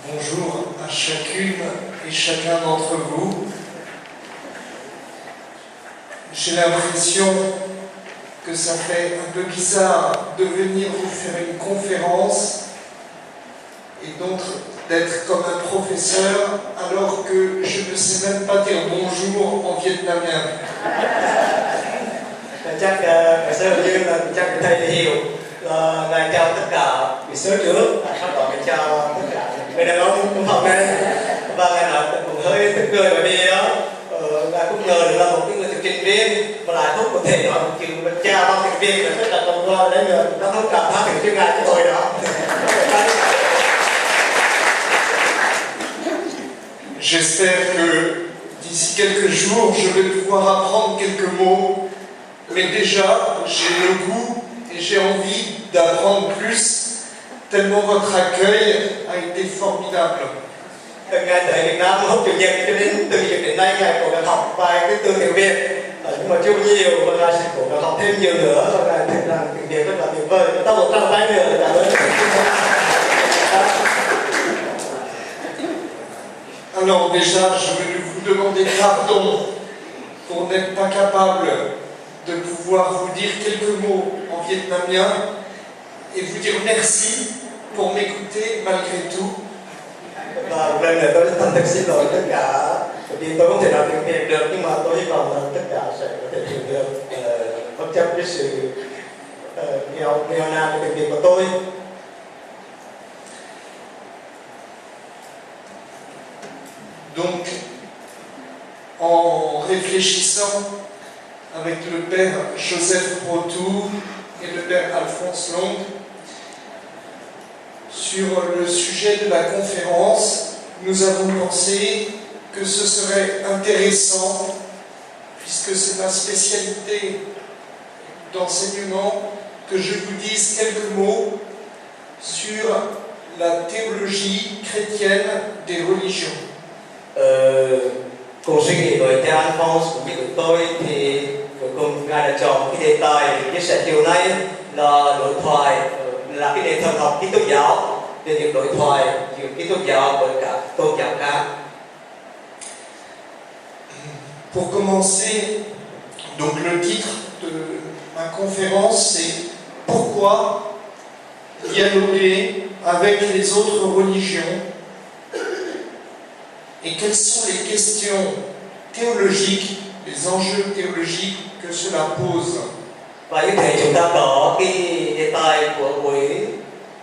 Bonjour à chacune et chacun d'entre vous. J'ai l'impression que ça fait un peu bizarre de venir vous faire une conférence et donc d'être comme un professeur alors que je ne sais même pas dire bonjour en vietnamien. Chắc sẽ đầu tiên là chắc thầy thì hiểu ngài chào tất cả vị sớ trước, sau đó ngài chào tất cả người đàn ông trong phòng này, và ngài nói cũng hơi tức cười bởi vì ngài không ngờ được là một cái người thuyết trình viên mà lại không có thể nói một chữ chào bằng tiếng Việt là rất là công hoa đấy, nó không cảm thấyถึงngài cái hồi đó. J'espère que d'ici quelques jours, je vais pouvoir apprendre quelques mots, mais déjà, j'ai le goût et j'ai envie d'apprendre plus, tellement votre accueil a été formidable. Ngài tới Việt Nam hôm Chủ nhật cho đến từ việc đến nay ngài cố gắng học vài cái từ tiếng Việt, nhưng mà chưa nhiều và ngài sẽ cố gắng học thêm nhiều nữa và ngài thấy rằng tiếng Việt rất là tuyệt vời. Ta một tràng tay nữa để cảm ơn. Alors déjà, je vais vous demander pardon pour n'être pas capable de pouvoir vous dire quelques mots en vietnamien et vous dire merci pour m'écouter malgré tout. Và một lần nữa tôi thành thực xin lỗi tất cả, vì tôi không thể nói tiếng Việt được, nhưng mà tôi hy vọng là tất cả sẽ có thể hiểu được bất chấp cái sự nghèo nàn của tiếng Việt của tôi. Donc, en réfléchissant avec le père Joseph Protou et le père Alphonse Long sur le sujet de la conférence, nous avons pensé que ce serait intéressant, puisque c'est ma spécialité d'enseignement, que je vous dise quelques mots sur la théologie chrétienne des religions. Cùng suy nghĩ với cha Alphonse cũng như của tôi thì cuối cùng ngài đã chọn cái đề tài chia sẻ chiều nay là đối thoại, là cái đề thần học Kitô giáo, về những đối thoại giữa Kitô giáo với các tôn giáo khác. Pour commencer, donc le titre de ma conférence c'est Pourquoi dialoguer avec les autres religions et quelles sont les questions théologiques, les enjeux théologiques que cela pose. Và như thế chúng ta có cái đề tài của buổi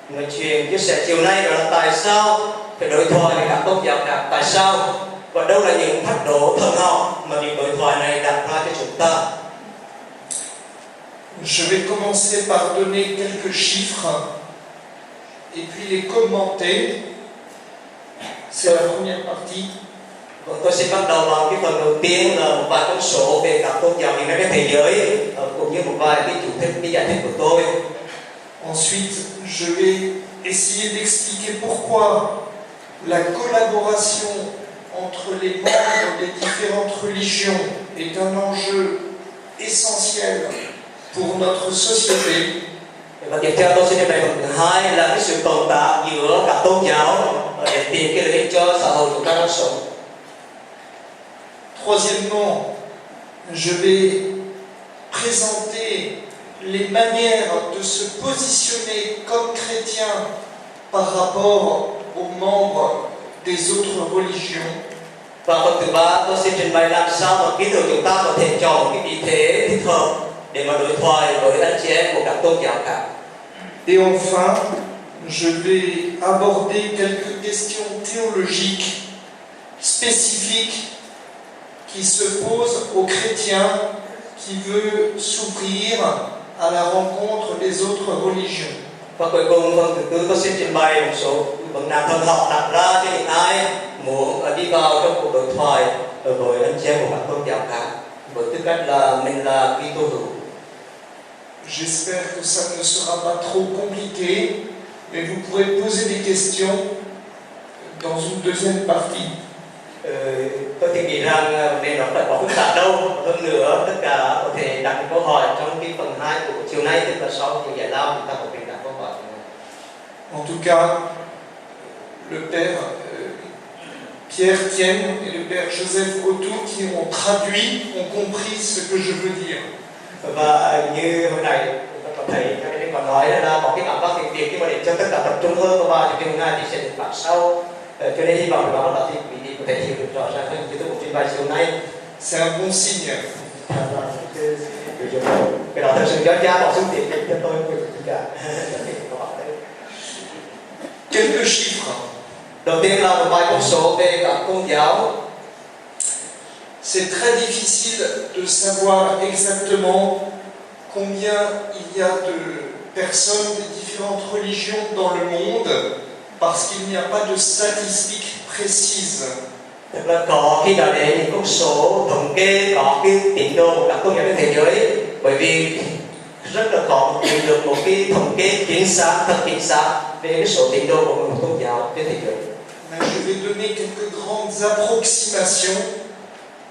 nói chuyện chia sẻ chiều nay, đó là tại sao phải đối thoại với các tôn giáo khác, tại sao và đâu là những thách đố thần học mà những đối thoại này đặt ra cho chúng ta. Je vais commencer par donner quelques chiffres et puis les commenter. C'est la première partie. Tôi sẽ bắt đầu bằng cái phần đầu tiên là một vài con số về các tôn giáo hiện nay trên thế giới, cũng như một vài cái chủ thích, cái giải thích của tôi. Ensuite, je vais essayer d'expliquer pourquoi la collaboration entre les membres des différentes religions est un enjeu essentiel pour notre société. Và tiếp theo tôi sẽ đề phần thứ hai là cái sự tồn tại giữa các tôn giáo để tìm cái lợi ích cho xã hội chúng ta đang sống. Troisièmement, je vais présenter les manières de se positionner comme chrétien par rapport aux membres des autres religions. Và phần thứ ba tôi sẽ trình bày làm sao mà kỹ thuật chúng ta có thể chọn cái vị thế thích hợp để mà đối thoại với anh chị em của các tôn giáo khác. Et enfin, je vais aborder quelques questions théologiques spécifiques qui se posent aux chrétiens qui veulent s'ouvrir à la rencontre des autres religions. Và cuối cùng phần thứ tư tôi xin trình bày một số vấn nạn thần học đặt ra cho những ai muốn đi vào trong cuộc đối thoại với anh chị em của các tôn giáo khác với tư cách là mình là Kitô hữu. J'espère que ça ne sera pas trop compliqué, mais vous pourrez poser des questions dans une deuxième partie. Tôi thì nghĩ rằng vấn đề nó phải có phức tạp đâu, hơn nữa tất cả có thể đặt câu hỏi trong cái phần 2 của chiều nay, tức là sau những giải lao chúng ta có thể đặt câu hỏi. En tout cas, le père Pierre Tienne et le père Joseph Autou qui ont traduit, ont compris ce que je veux dire. Và như hôm nay các thầy các anh còn nói là có cái cảm giác tiếng Việt nhưng mà để cho tất cả tập trung hơn và thì tiếng Nga thì sẽ được phát sau. Cho nên hy vọng đó là thì quý vị có thể hiểu được rõ ràng hơn kiến thức của trình bày chiều nay. C'est un bon signe. Cái đó thật sự cho cha bỏ xuống tiền cho tôi cả. Quelques chiffres. Đầu tiên là một vài con số về các tôn giáo. C'est très difficile de savoir exactement combien il y a de personnes de différentes religions dans le monde parce qu'il n'y a pas de statistiques précises. Tức là có khi nào để những con số thống kê có cái tín đồ của các tôn giáo trên thế giới, bởi vì rất là khó tìm được một cái thống kê chính xác, thật chính xác về cái số tín đồ của một tôn giáo trên thế giới. Mais je vais donner quelques grandes approximations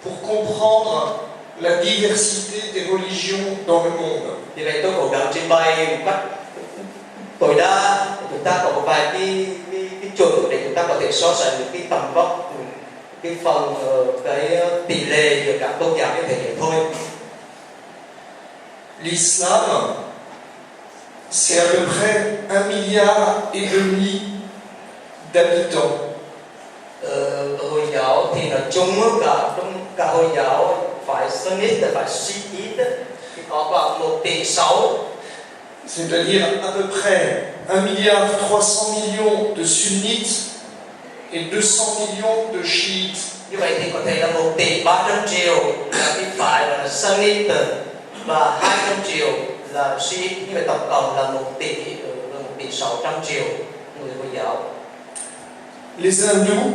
pour comprendre la diversité des religions dans le monde. Vì vậy tôi cố gắng trình bày một cách tối đa để chúng ta có một vài cái chuẩn để chúng ta có thể so sánh được cái tầm vóc, cái phần cái tỷ lệ giữa các tôn giáo trên thế giới thôi. L'islam, c'est à peu près 1,5 milliard d'habitants. Hồi giáo thì nói chung cả Hồi giáo phải Sunnit phải Shiite thì có khoảng 1,6 tỷ. C'est-à-dire à peu près 1,3 milliard de sunnites et 200 millions de chiites. Như vậy thì có thể là 1,3 tỷ là cái phái là Sunnit và 200 triệu là Shiite. Như vậy tổng cộng là 1,6 tỷ người Hồi giáo. Les hindous,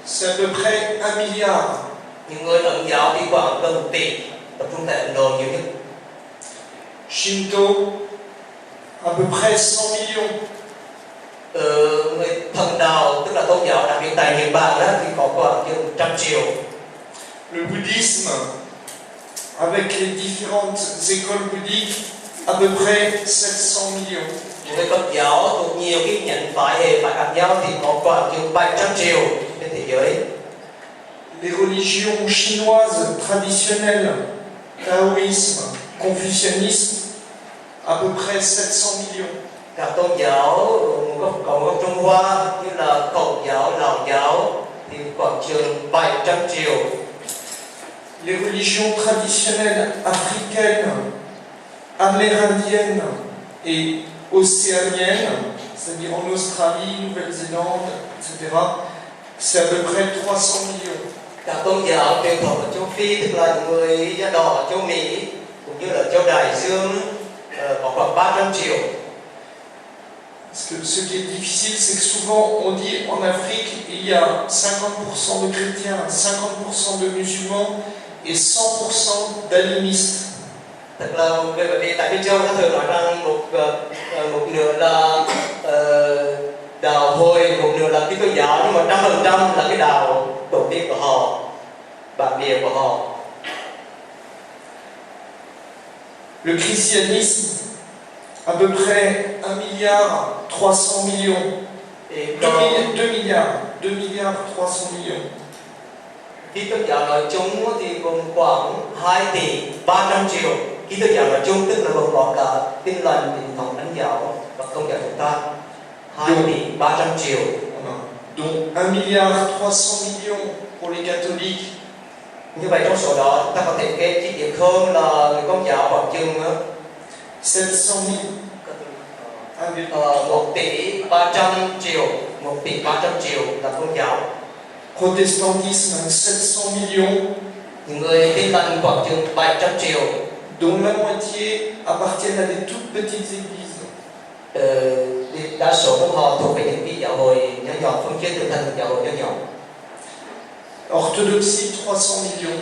c'est à peu près 1 milliard. Những người Ấn giáo thì khoảng gần 1 tỷ, tập trung tại Ấn Độ nhiều nhất. Shinto, à peu près 100 millions. Người thần đạo, tức là tôn giáo đặc biệt tại Nhật Bản thì có khoảng chừng 100 triệu. Le bouddhisme, avec les différentes écoles bouddhiques, à peu près 700 millions. Người Phật giáo thuộc nhiều cái nhánh phái hệ phái khác nhau thì có khoảng chừng 700 triệu trên thế giới. Les religions chinoises traditionnelles, taoïsme, confucianisme, à peu près 700 millions. Các tôn giáo cộng gốc Trung Hoa như là Khổng giáo, Lão giáo thì khoảng chừng 700 triệu. Les religions traditionnelles africaines, amérindiennes et océaniennes, c'est-à-dire en Australie, Nouvelle-Zélande, etc., c'est à peu près 300 millions. Các tôn giáo truyền thống ở châu Phi, tức là những người da đỏ ở châu Mỹ cũng như là châu Đại Dương có khoảng 300 triệu. Parce que ce qui est difficile, c'est que souvent on dit en Afrique il y a 50% de chrétiens, 50% de musulmans et 100% d'animistes. Tức là bởi vì tại Phi Châu nó thường nói rằng một nửa là đạo Hồi, một nửa là Kitô giáo, nhưng mà 100% là cái đạo tổ tiên của họ, bản địa của họ. Le christianisme, à peu près 1,3 milliard. 2 milliards 300 millions. Kitô giáo nói chung thì gồm khoảng 2 tỷ 300 triệu. Kitô giáo nói chung tức là gồm có cả Tin lành, Truyền thống Ấn giáo và Công giáo chúng ta. 2 tỷ 300 triệu. Donc 1,3 milliard pour les catholiques. Như vậy trong số đó ta có thể kê chi tiết hơn là người Công giáo khoảng chừng 700 000. 1 tỷ 300 triệu, 1 tỷ 300 triệu là Công giáo. Protestantisme 700 millions. Những người Tin lành khoảng chừng 700 triệu. Dont la moitié appartiennent à des toutes petites églises. Đa số của họ thuộc về những cái giáo hội nhỏ nhỏ, phân chia từ thành giáo hội nhỏ nhỏ. Orthodoxie 300 millions.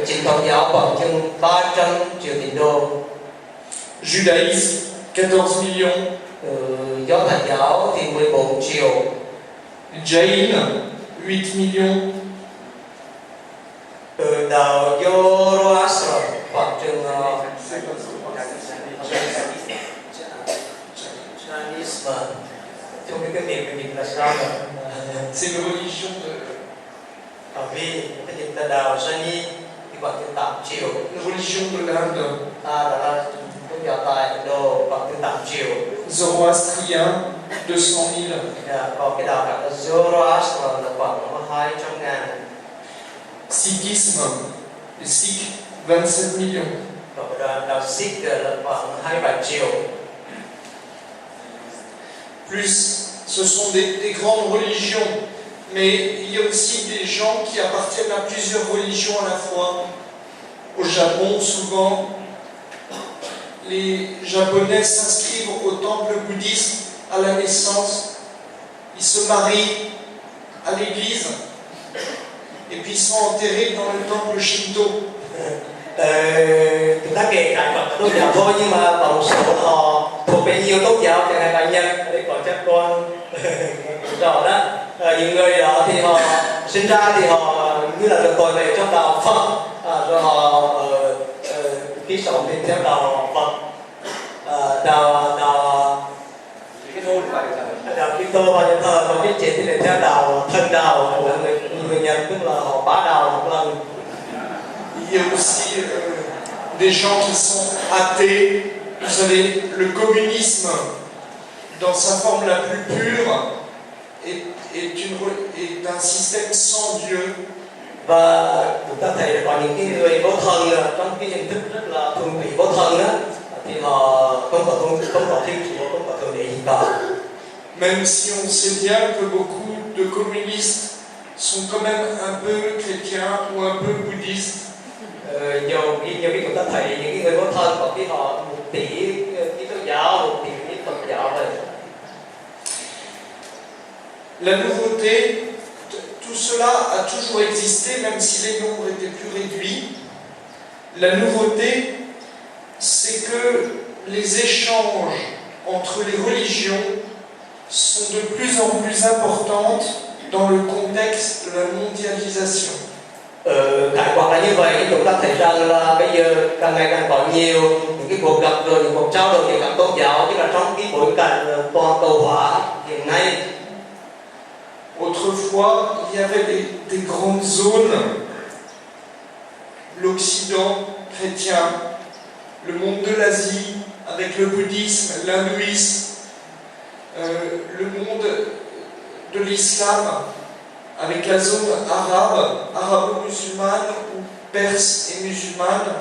Chính thống giáo khoảng chừng 300 triệu tín đồ. Judaïsme 14 millions. Do Thái giáo thì 14 triệu. Jain 8 millions. Đạo Zoroaster khoảng chừng trong cái tiếng Việt là sao rồi? C'est une religion de... Vì cái dịch là đạo Sani thì khoảng từ 8 triệu. Une religion de l'Inde. Đó là tôn giáo tại Ấn Độ khoảng từ 8 triệu. Zoroastrien, 200 000. Còn cái đạo khác là Zoroaster là khoảng 200.000. Sikhisme, les Sikhs, 27 millions. Còn đạo Sikh là khoảng 27 triệu. Plus, ce sont des grandes religions, mais il y a aussi des gens qui appartiennent à plusieurs religions à la fois. Au Japon, souvent, les Japonais s'inscrivent au temple bouddhiste à la naissance, ils se marient à l'église, et puis ils sont enterrés dans le temple Shinto. Chúng ta kể cả một tôn giáo thôi nhưng mà có một số họ thuộc về nhiều tôn giáo, chẳng hạn là Nhật, đây có chắc con rõ đó. Những người đó thì họ sinh ra thì họ như là được tội về trong đạo Phật, rồi họ khi sống thì theo đạo Phật, đạo Kitô và nhà thờ, và cái chết thì theo đạo thần đạo của người Nhật, tức là họ bá đạo một lần. Il y a aussi des gens qui sont athées. Vous savez, le communisme, dans sa forme la plus pure, est un système sans Dieu. Và chúng ta thấy là có những cái người vô thần trong cái hình thức rất là thuần túy vô thần đó, thì họ không có thiên chúa, không có thượng đế gì cả. Même si on sait bien que beaucoup de communistes sont quand même un peu chrétiens ou un peu bouddhistes. Nhiều khi chúng ta thấy những cái người vô thần có khi họ một tỷ Kitô giáo, một tỷ Phật giáo vậy. La nouveauté, tout cela a toujours existé, même si les nombres étaient plus réduits. La nouveauté, c'est que les échanges entre les religions sont de plus en plus importantes dans le contexte de la mondialisation. Khái quát là như vậy, chúng ta thấy rằng là bây giờ càng ngày càng có nhiều những cái cuộc gặp rồi những cuộc trao đổi giữa các tôn giáo, như là trong cái bối cảnh toàn cầu hóa hiện nay. Autrefois, il y avait des grandes zones, l'Occident chrétien, le monde de l'Asie avec le bouddhisme, l'hindouisme, le monde de l'islam avec la zone arabe, arabo-musulmane ou perse et musulmane.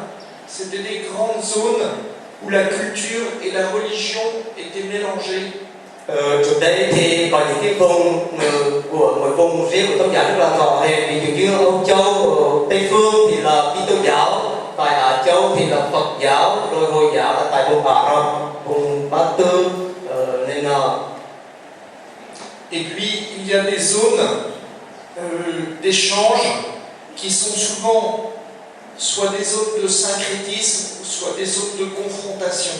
C'était des grandes zones où la culture et la religion étaient mélangées. Trước đây thì có những cái vùng của mỗi vùng riêng của tôn giáo rất là rõ rệt, ví dụ như Âu Châu, ở Tây Phương thì là Kitô giáo, tại Á Châu thì là Phật giáo, rồi Hồi giáo là tại vùng Ả Rập, vùng Ba Tư, nên Et puis il y a des zones d'échange qui sont souvent soit des zones de syncrétisme, soit des zones de confrontation.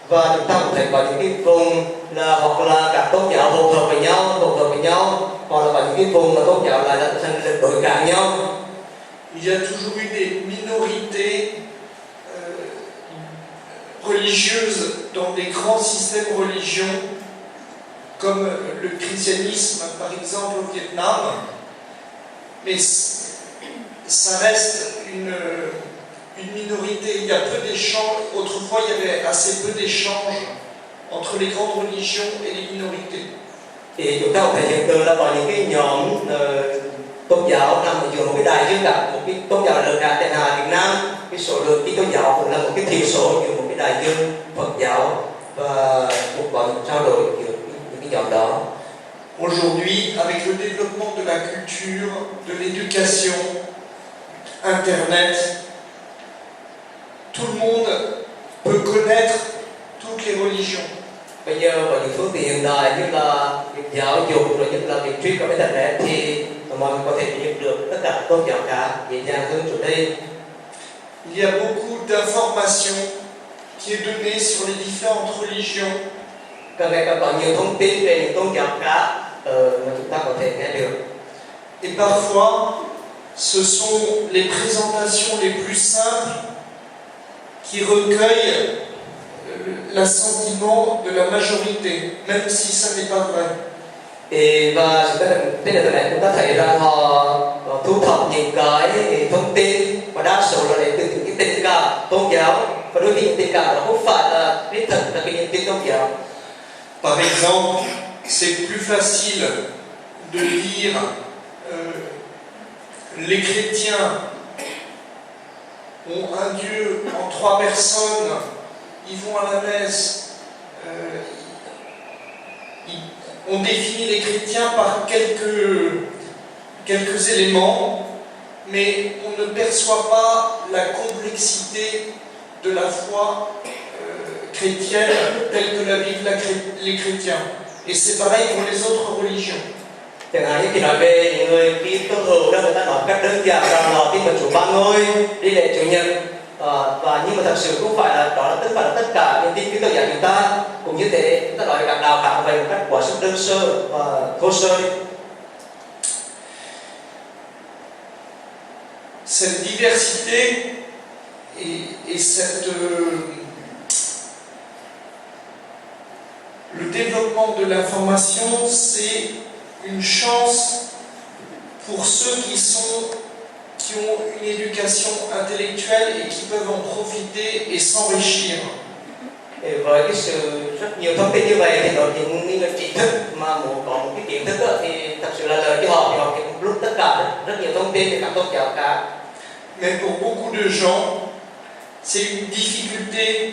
Và chúng ta cũng thấy có những cái vùng là hoặc là các tôn giáo hỗn hợp với nhau, hoặc là có những cái vùng mà tôn giáo lại là thành đối kháng nhau. Il y a toujours eu des minorités religieuses dans des grands systèmes religieux, comme le christianisme par exemple au Vietnam, mais ça reste une minorité. Il y a peu d'échanges. Autrefois, il y avait assez peu d'échanges entre les grandes religions et les minorités. Thì chúng ta có thể hiện tượng là có những cái nhóm tôn giáo nằm ở giữa một cái đại dương cả, một cái tôn giáo lớn cả, tại Hà Việt Nam cái số lượng cái tôn giáo cũng là một cái thiểu số giữa một cái đại dương Phật giáo, và một còn trao đổi giữa những cái nhóm đó. Aujourd'hui, avec le développement de la culture, de l'éducation, Internet, tout le monde peut connaître toutes les religions. Bây giờ có những phương tiện hiện đại như là việc giáo dục, rồi nhất là việc truy cập Internet, thì mọi người có thể biết được tất cả tôn giáo cả dễ dàng hơn trước đây. Il y a beaucoup d'informations qui est donnée sur les différentes religions. Càng ngày càng có nhiều thông tin về những tôn giáo khác mà chúng ta có thể nghe được. Et parfois, ce sont les présentations les plus simples qui recueillent l'assentiment de la majorité, même si ça n'est pas vrai. Và thế là từ này chúng ta thấy rằng họ thu thập những cái thông tin và đa số là đến từ những cái tình cảm tôn giáo, và đôi khi những tình cảm đó không phải là đích thực là cái niềm tin tôn giáo. Par exemple, c'est plus facile de dire les chrétiens ont un Dieu en 3 personnes, ils vont à la messe, on définit les chrétiens par quelques éléments, mais on ne perçoit pas la complexité de la foi chrétienne telle que la vivent les chrétiens. Et c'est pareil pour les autres religions. Chẳng hạn như khi nói về những người Kitô hữu đó, người ta nói cách đơn giản rằng họ tin vào Chúa Ba Ngôi, đi lễ Chủ nhật, và nhưng mà thật sự không phải là đó là tất cả niềm tin Kitô giáo chúng ta. Cũng như thế, chúng ta nói về các đạo khác về một cách quá sức đơn sơ và thô sơ. Cette diversité et le développement de l'information, c'est une chance pour ceux qui ont une éducation intellectuelle et qui peuvent en profiter et s'enrichir. Với cái sự rất nhiều thông tin như vậy thì đối với những người trí thức mà muốn có một cái kiến thức đó, thì thật sự là lợi cho họ, thì họ có lúc tất cả rất nhiều thông tin về các tôn giáo cả. Mais pour beaucoup de gens, c'est une difficulté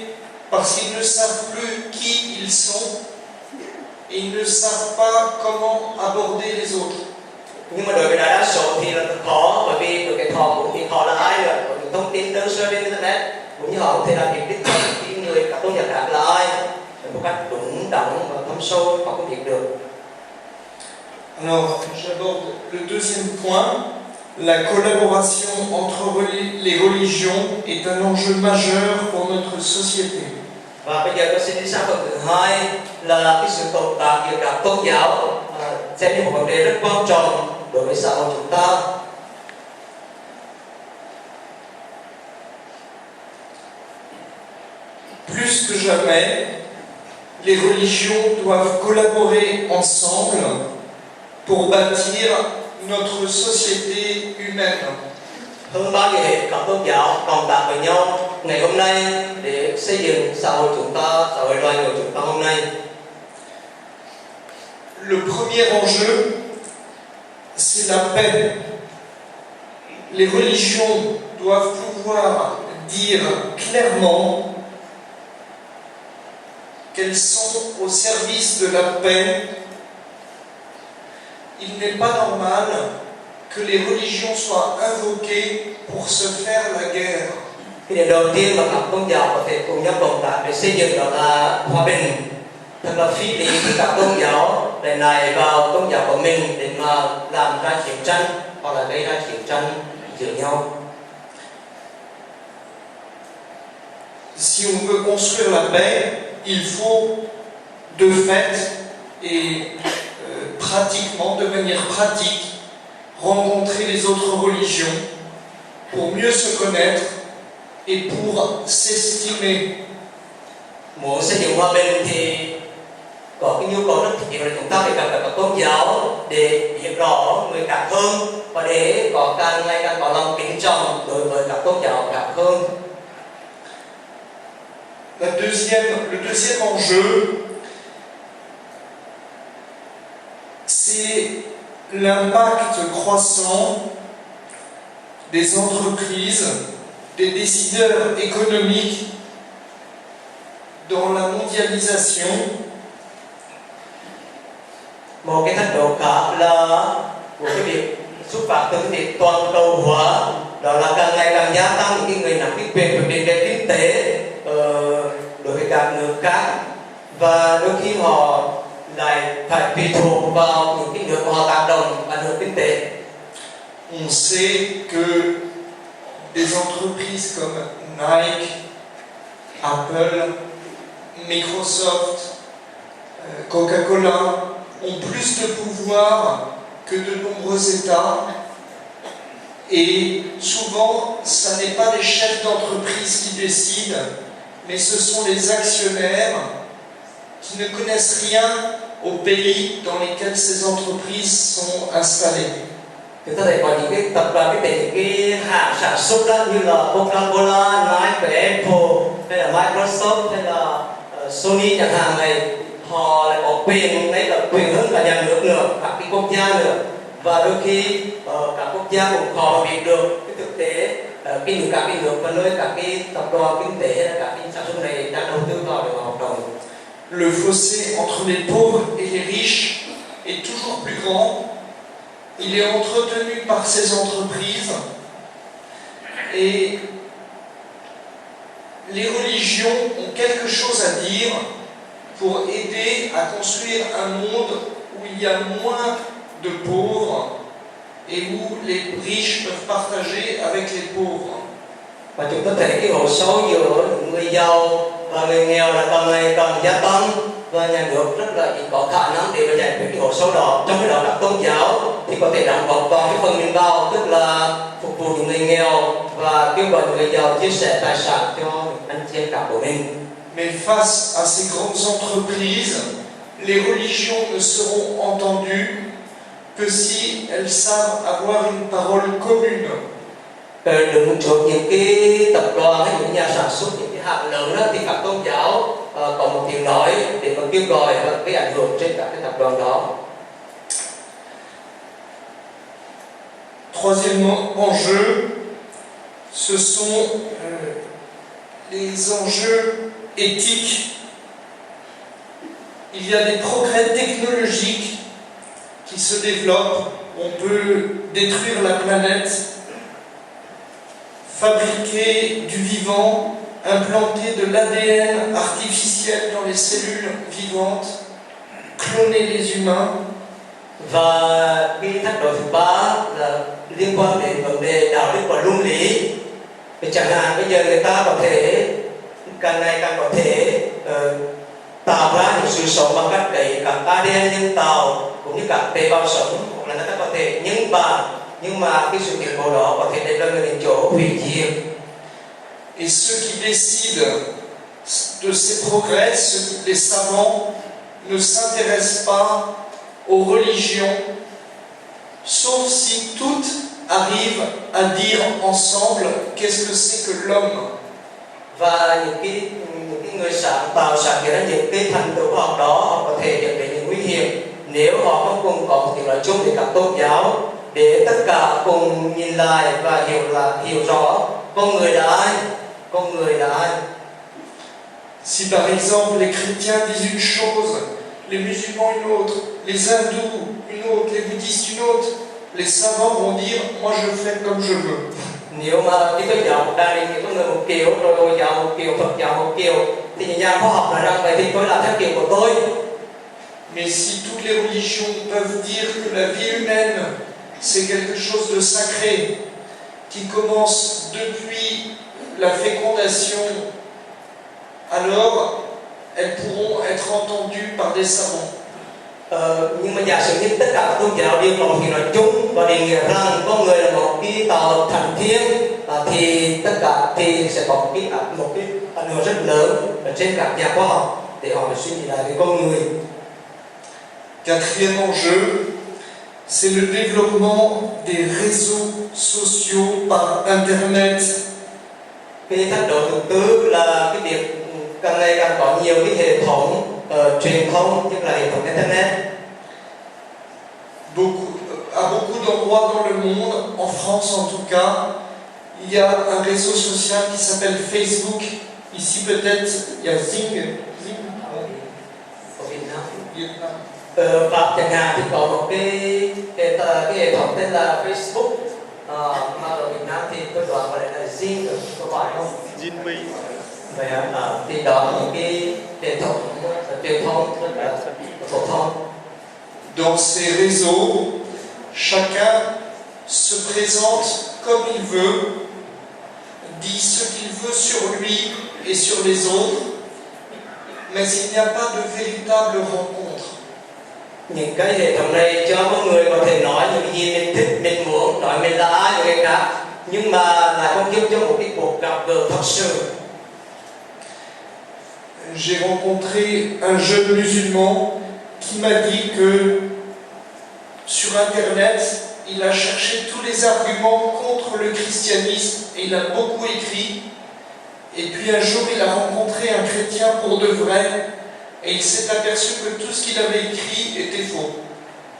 parce qu'ils ne savent plus qui ils sont et ils ne savent pas comment aborder les autres. Nhưng mà đối với đại đa số thì là khó, bởi vì đối với họ cũng thì họ là ai rồi, có những thông tin đơn sơ trên internet, cũng như họ không thể làm việc đích thực cái người các tôn giáo khác là ai một cách đúng đắn và thâm sâu, họ không biết được. Alors, j'aborde le deuxième point. La collaboration entre les religions est un enjeu majeur pour notre société. Và bây giờ tôi xin đi sang phần thứ hai là cái sự cộng tác giữa các tôn giáo, xem như một vấn đề rất quan trọng đối với xã hội chúng ta. Plus que jamais, les religions doivent collaborer ensemble pour bâtir notre société humaine. Hơn bao giờ hết, các tôn giáo cộng tác với nhau ngày hôm nay để xây dựng xã hội chúng ta, xã hội loài người chúng ta hôm nay. Le premier enjeu, c'est la paix. Les religions doivent pouvoir dire clairement qu'elles sont au service de la paix. Il n'est pas normal que les religions soient invoquées pour se faire la guerre. Cái điều đầu tiên mà các tôn giáo có thể cùng nhau cộng tác để xây dựng đó là hòa bình. Thật là phi lý khi các tôn giáo để nài vào tôn giáo của mình để mà làm ra chiến tranh hoặc là gây ra chiến tranh giữa nhau. Si on veut construire la paix, il faut de fait et pratiquement, de manière pratique, rencontrer les autres religions pour mieux se connaître et pour s'estimer. Muốn xây dựng hòa bình thì có cái nhu cầu rất thiết là chúng ta phải gặp các tôn giáo để hiểu rõ người khác hơn và để có càng ngày càng có lòng kính trọng đối với các tôn giáo khác hơn. Le deuxième enjeu, c'est l'impact croissant des entreprises, des décideurs économiques dans la mondialisation. Một cái thách độ khác là của cái việc xuất phát từ cái việc toàn cầu hóa, đó là càng ngày càng gia tăng những người nắm cái quyền quyết định về kinh tế đối với các nước khác, và đôi khi họ lại phải tùy thuộc vào những cái nước mà họ tác động ảnh hưởng kinh tế. On sait que des entreprises comme Nike, Apple, Microsoft, Coca-Cola ont plus de pouvoir que de nombreux États, et souvent, ce n'est pas les chefs d'entreprise qui décident, mais ce sont les actionnaires qui ne connaissent rien au pays dans lesquels ces entreprises sont installées. Chúng ta thấy có những cái tập đoàn, những cái hãng sản xuất đó, như là Coca-Cola, Nike, Apple, hay là Microsoft, hay là Sony chẳng hạn này, họ lại có quyền, đấy là quyền hơn cả nhà nước nữa, các cái quốc gia nữa, và đôi khi các quốc gia cũng khó biết được cái thực tế những các cái nước và nơi các cái tập đoàn kinh tế hay là các cái sản xuất này đang đầu tư vào để mà hoạt động. Le fossé entre les pauvres et les riches est toujours plus grand. Il est entretenu par ces entreprises et les religions ont quelque chose à dire pour aider à construire un monde où il y a moins de pauvres et où les riches peuvent partager avec les pauvres. Và chúng ta thấy cái hộ số giữa người giàu và người nghèo là càng ngày càng gia tăng, và nhà nước rất là có khả năng để mà giải quyết cái hộ số đó. Trong cái đó các tôn giáo thì có thể đóng góp vào cái phần mình vào, tức là phục vụ những người nghèo và kêu gọi người giàu chia sẻ tài sản cho anh chị em cả của mình. Mais face à ces grandes entreprises, les religions ne seront entendues que si elles savent avoir une parole commune. Đứng trước những cái tập đoàn hay những nhà sản xuất, những cái hãng lớn đó, thì các tôn giáo có một tiếng nói để mà kêu gọi và cái ảnh hưởng trên các cái tập đoàn đó. Troisièmement, enjeu, ce sont les enjeux éthiques. Il y a des progrès technologiques qui se développent. On peut détruire la planète, fabriquer du vivant, implanter de l'ADN artificiel dans les cellules vivantes, cloner les humains. Và cái thách độ thứ ba là liên quan đến vấn đề đạo đức và luân lý. Chẳng hạn bây giờ người ta có thể càng ngày càng có thể tạo ra những sự sống bằng cách cấy các ADN nhân tạo cũng như các tế bào sống, hoặc là người ta có thể nhân bản, nhưng mà cái sự tiến bộ đó có thể đem đến đến chỗ hủy diệt. Et ceux qui décident de ces progrès, les savants, ne s'intéressent pas aux religions, sauf si toutes arrivent à dire ensemble qu'est-ce que c'est que l'homme. Và những cái người sáng tạo sáng kiến ra những cái thành tựu khoa học đó, họ có thể dẫn đến những nguy hiểm nếu họ không cùng có một tiếng nói chung với các tôn giáo, để tất cả cùng nhìn lại và hiểu rõ con người là ai. Si par exemple les chrétiens disent une chose, les musulmans une autre, les hindous une autre, les bouddhistes une autre, les savants vont dire moi je fais comme je veux. Nếu mà cái tôn giáo một đa định thì có người một kiểu, rồi Hồi giáo một kiểu, Phật giáo một kiểu, thì những nhà khoa học nói rằng vậy thì tôi làm theo kiểu của tôi. Mais si toutes les religions peuvent dire que la vie humaine c'est quelque chose de sacré qui commence depuis la fécondation, alors elles pourront être entendues par des savants. Nhưng mà giả sử như tất cả các tôn giáo đều có một tiếng nói chung và đề nghị rằng con người là một cái tạo vật thành thiên, thì tất cả thì sẽ có một cái ảnh hưởng rất lớn ở trên các nhà khoa học để họ phải suy nghĩ lại về con người. Quatrième enjeu, c'est le développement des réseaux sociaux par Internet. Cái thách độ thứ tư là cái việc càng ngày càng có nhiều cái hệ thống truyền thông, như là hệ thống Internet. À beaucoup d'endroits dans le monde, en France en tout cas, il y a un réseau social qui s'appelle Facebook. Ici peut-être il y a Zing. Vietnam. Pháp chẳng hạn thì có một cái hệ thống tên là Facebook, mà ở Việt Nam thì tôi đoán là Zing, có phải không? Zing. Vậy thì đó là những cái hệ thống truyền thông rất là phổ thông. Dans ces réseaux, chacun se présente comme il veut, dit ce qu'il veut sur lui et sur les autres, mais il n'y a pas de véritable rencontre. Những cái hệ thống này cho con người có thể nói những gì mình thích, mình muốn, nói mình là ai với người khác, nhưng mà lại không giúp cho một cái cuộc gặp gỡ thật sự. j'ai rencontré un jeune musulman qui m'a dit que sur Internet, il a cherché tous les arguments contre le christianisme et il a beaucoup écrit. Et puis un jour, il a rencontré un chrétien pour de vrai et il s'est aperçu que tout ce qu'il avait écrit était faux.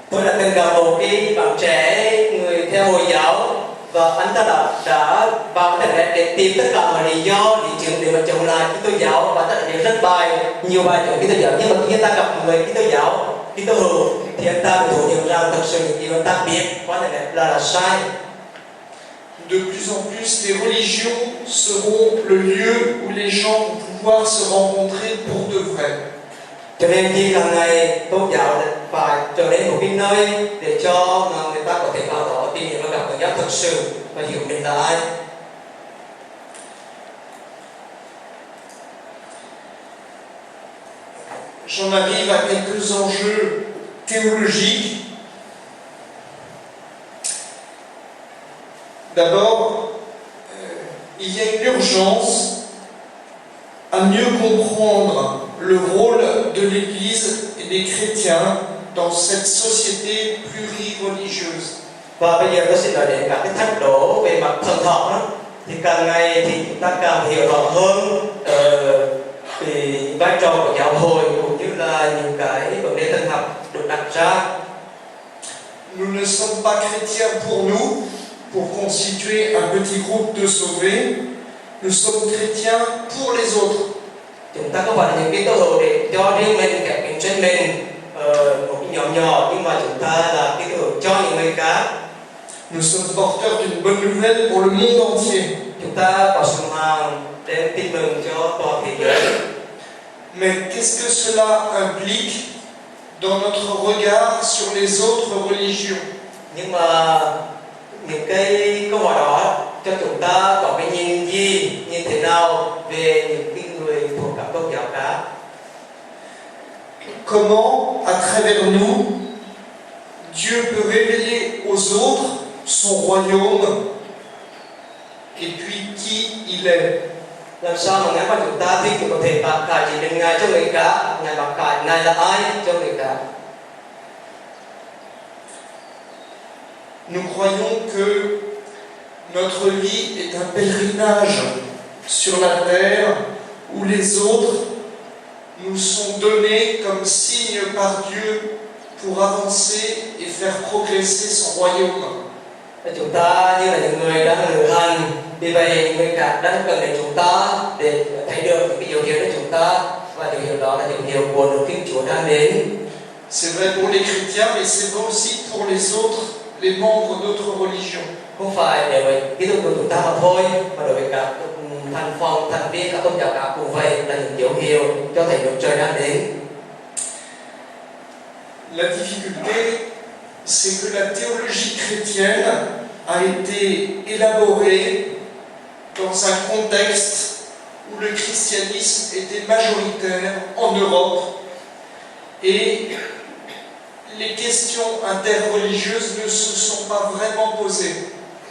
Tôi đã từng gặp một cái bạn trẻ người theo Hồi giáo và anh ta đã vào Internet để tìm tất cả mọi lý do lý chứng để mà chống lại Kitô giáo và anh ta đã viết rất nhiều bài chống Kitô giáo, nhưng mà khi anh ta gặp người Kitô giáo, Kitô hữu thì anh ta thấu hiểu rằng thực sự những điều anh ta biết qua Internet là sai. De plus en plus, les religions seront le lieu où les gens vont pouvoir se rencontrer pour de vrai. Cho nên khi càng ngày tôn giáo phải trở nên một cái nơi để cho người ta có thể vào đó tìm hiểu và gặp người giáo thực sự và hiểu mình là ai. J'en arrive à quelques enjeux théologiques. D'abord, il y a une urgence à mieux comprendre le rôle de l'Église et des chrétiens dans cette société plurireligieuse. Và bây giờ tôi sẽ nói đến các cái thách đố về mặt thần học đó. Thì càng ngày thì chúng ta càng hiểu rõ hơn về vai trò của giáo hội cũng như là những cái vấn đề thần học được đặt ra. Nous ne sommes pas chrétiens pour nous, pour constituer un petit groupe de sauvés. Nous sommes chrétiens pour les autres. Chúng ta không phải là những cái cơ hội để cho riêng mình kẹp mình trên mình một cái nhóm nhỏ, nhưng mà chúng ta là cái cơ hội cho những người khác. Nous sommes porteurs d'une bonne nouvelle pour le monde entier. Chúng ta có sứ mạng đem tin mừng cho toàn thế giới. Mais qu'est-ce que cela implique dans notre regard sur les autres religions? Nhưng mà những cái câu hỏi đó cho chúng ta có cái nhìn gì, như thế nào về những cái người thuộc các tôn giáo khác? Comment, à travers nous, Dieu peut révéler aux autres son royaume et puis qui il est? Làm sao mà ngài chúng ta thì có thể bác khải chỉ định ngài cho người khác, ngài bác khải ngài là ai cho người khác? Nous croyons que notre vie est un pèlerinage sur la terre où les autres nous sont donnés comme signe par Dieu pour avancer et faire progresser son royaume. Chúng ta như là những người đang lữ hành, vì vậy những người khác đang cần đến chúng ta để thấy được những cái dấu hiệu của chúng ta, và dấu hiệu đó là dấu hiệu của nước Thiên Chúa đang đến. C'est vrai pour les chrétiens, mais c'est vrai aussi pour les autres, les membres d'autres religions. Không phải để với ký túc của chúng ta mà thôi, mà đối với các thành viên các tôn giáo khác cũng vậy, là những dấu hiệu cho thấy nước trời đang đến. La difficulté, c'est que la théologie chrétienne a été élaborée dans un contexte où le christianisme était majoritaire en Europe et les questions interreligieuses ne se sont pas vraiment posées.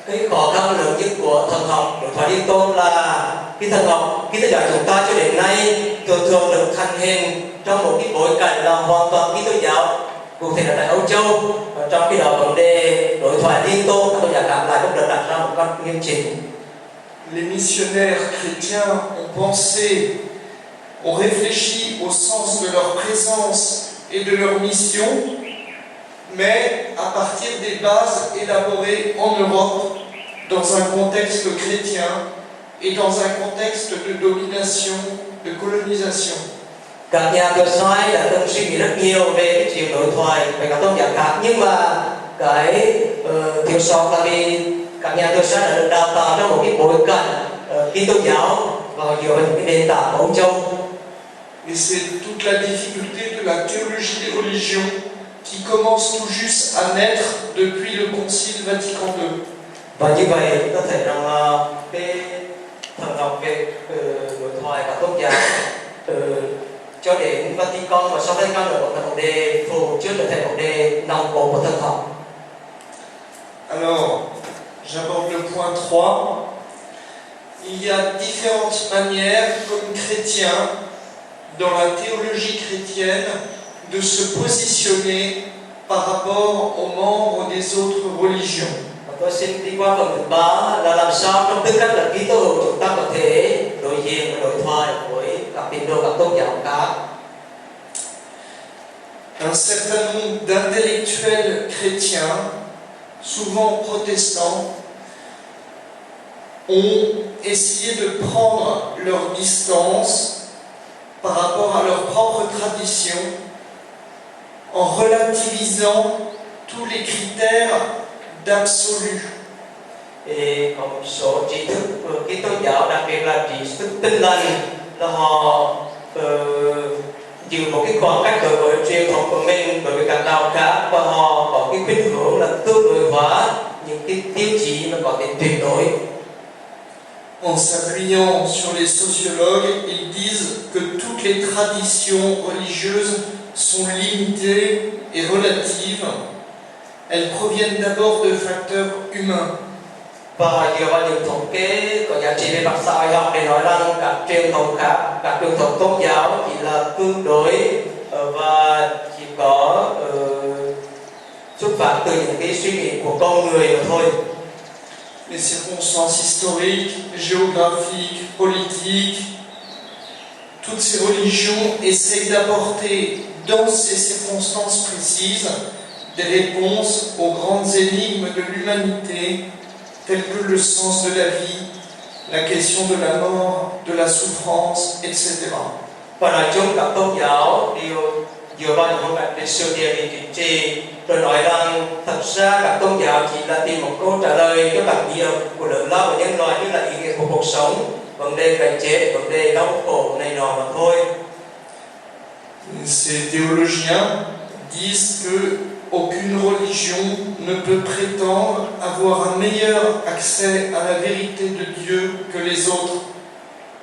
Cái khó khăn lớn nhất của thần học của Thoại Liên Tôn là cái thần học Kitô giáo chúng ta cho đến nay thường được thành hình trong một cái bối cảnh là hoàn toàn Kitô giáo, cụ thể là tại Âu Châu. Và trong khi đó vấn đề đối thoại Liên Tôn các tôn giáo khác lại cũng được đặt ra một cách nghiêm chỉnh. Les missionnaires chrétiens ont pensé, ont réfléchi au sens de leur présence et de leur mission, mais à partir des bases élaborées en Europe, dans un contexte chrétien et dans un contexte de domination, de colonisation. Các nhà cơ xoay đã từng suy nghĩ rất nhiều về cái chuyện đối thoại với các tôn giáo khác, nhưng mà cái thiếu sót là vì các nhà cơ xoay đã được đào tạo trong một cái bối cảnh Kitô giáo và dựa vào những cái nền tảng của Âu Châu. Et c'est toute la difficulté de la théologie des religions qui commence tout juste à naître depuis le Concile Vatican II. Và như vậy chúng ta thấy rằng cái thần học về đối thoại các tôn giáo cho đến Vatican và sau Vatican là một vấn đề phụ, chưa trở thành vấn đề nòng cốt của thần học. Alors, j'aborde le point 3. Il y a différentes manières, comme chrétiens, dans la théologie chrétienne de se positionner par rapport aux membres des autres religions. Tôi xin đi qua phần thứ 3 là làm sao trong tư cách là Kitô hữu chúng ta có thể đối diện và đối thoại với các tín đồ các tôn giáo khác. Un certain nombre d'intellectuels chrétiens, souvent protestants, ont essayé de prendre leur distance par rapport à leur propre tradition en relativisant tous les critères d'absolu. Thì có một số trí thức Kitô giáo, đặc biệt là trí thức Tin lành, là họ giữ một cái khoảng cách đối với truyền thống của mình, đối với các đạo khác, và họ có cái khuynh hướng là tương đối hóa những cái tiêu chí mà có tính tuyệt đối. En s'appuyant sur les sociologues, ils disent que toutes les traditions religieuses sont limitées et relatives. Elles proviennent d'abord de facteurs humains. Và dựa vào những thống kê có giá trị về mặt xã hội học để nói rằng các truyền thống khác, các truyền thống tôn giáo chỉ là tương đối và chỉ có xuất phát từ những cái suy nghĩ của con người mà thôi. Les circonstances historiques, géographiques, politiques, toutes ces religions essayent d'apporter dans ces circonstances précises des réponses aux grandes énigmes de l'humanité, telles que le sens de la vie, la question de la mort, de la souffrance, etc. Và nói chung các tôn giáo đều dựa vào những bối cảnh lịch sử địa lý chính trị, rồi nói rằng thật ra các tôn giáo chỉ là tìm một câu trả lời cho các nghi ức của lớn lao của nhân loại, như là ý nghĩa của cuộc sống, vấn đề cái chết, vấn đề đau khổ này nọ mà thôi. Ces théologiens disent que aucune religion ne peut prétendre avoir un meilleur accès à la vérité de Dieu que les autres.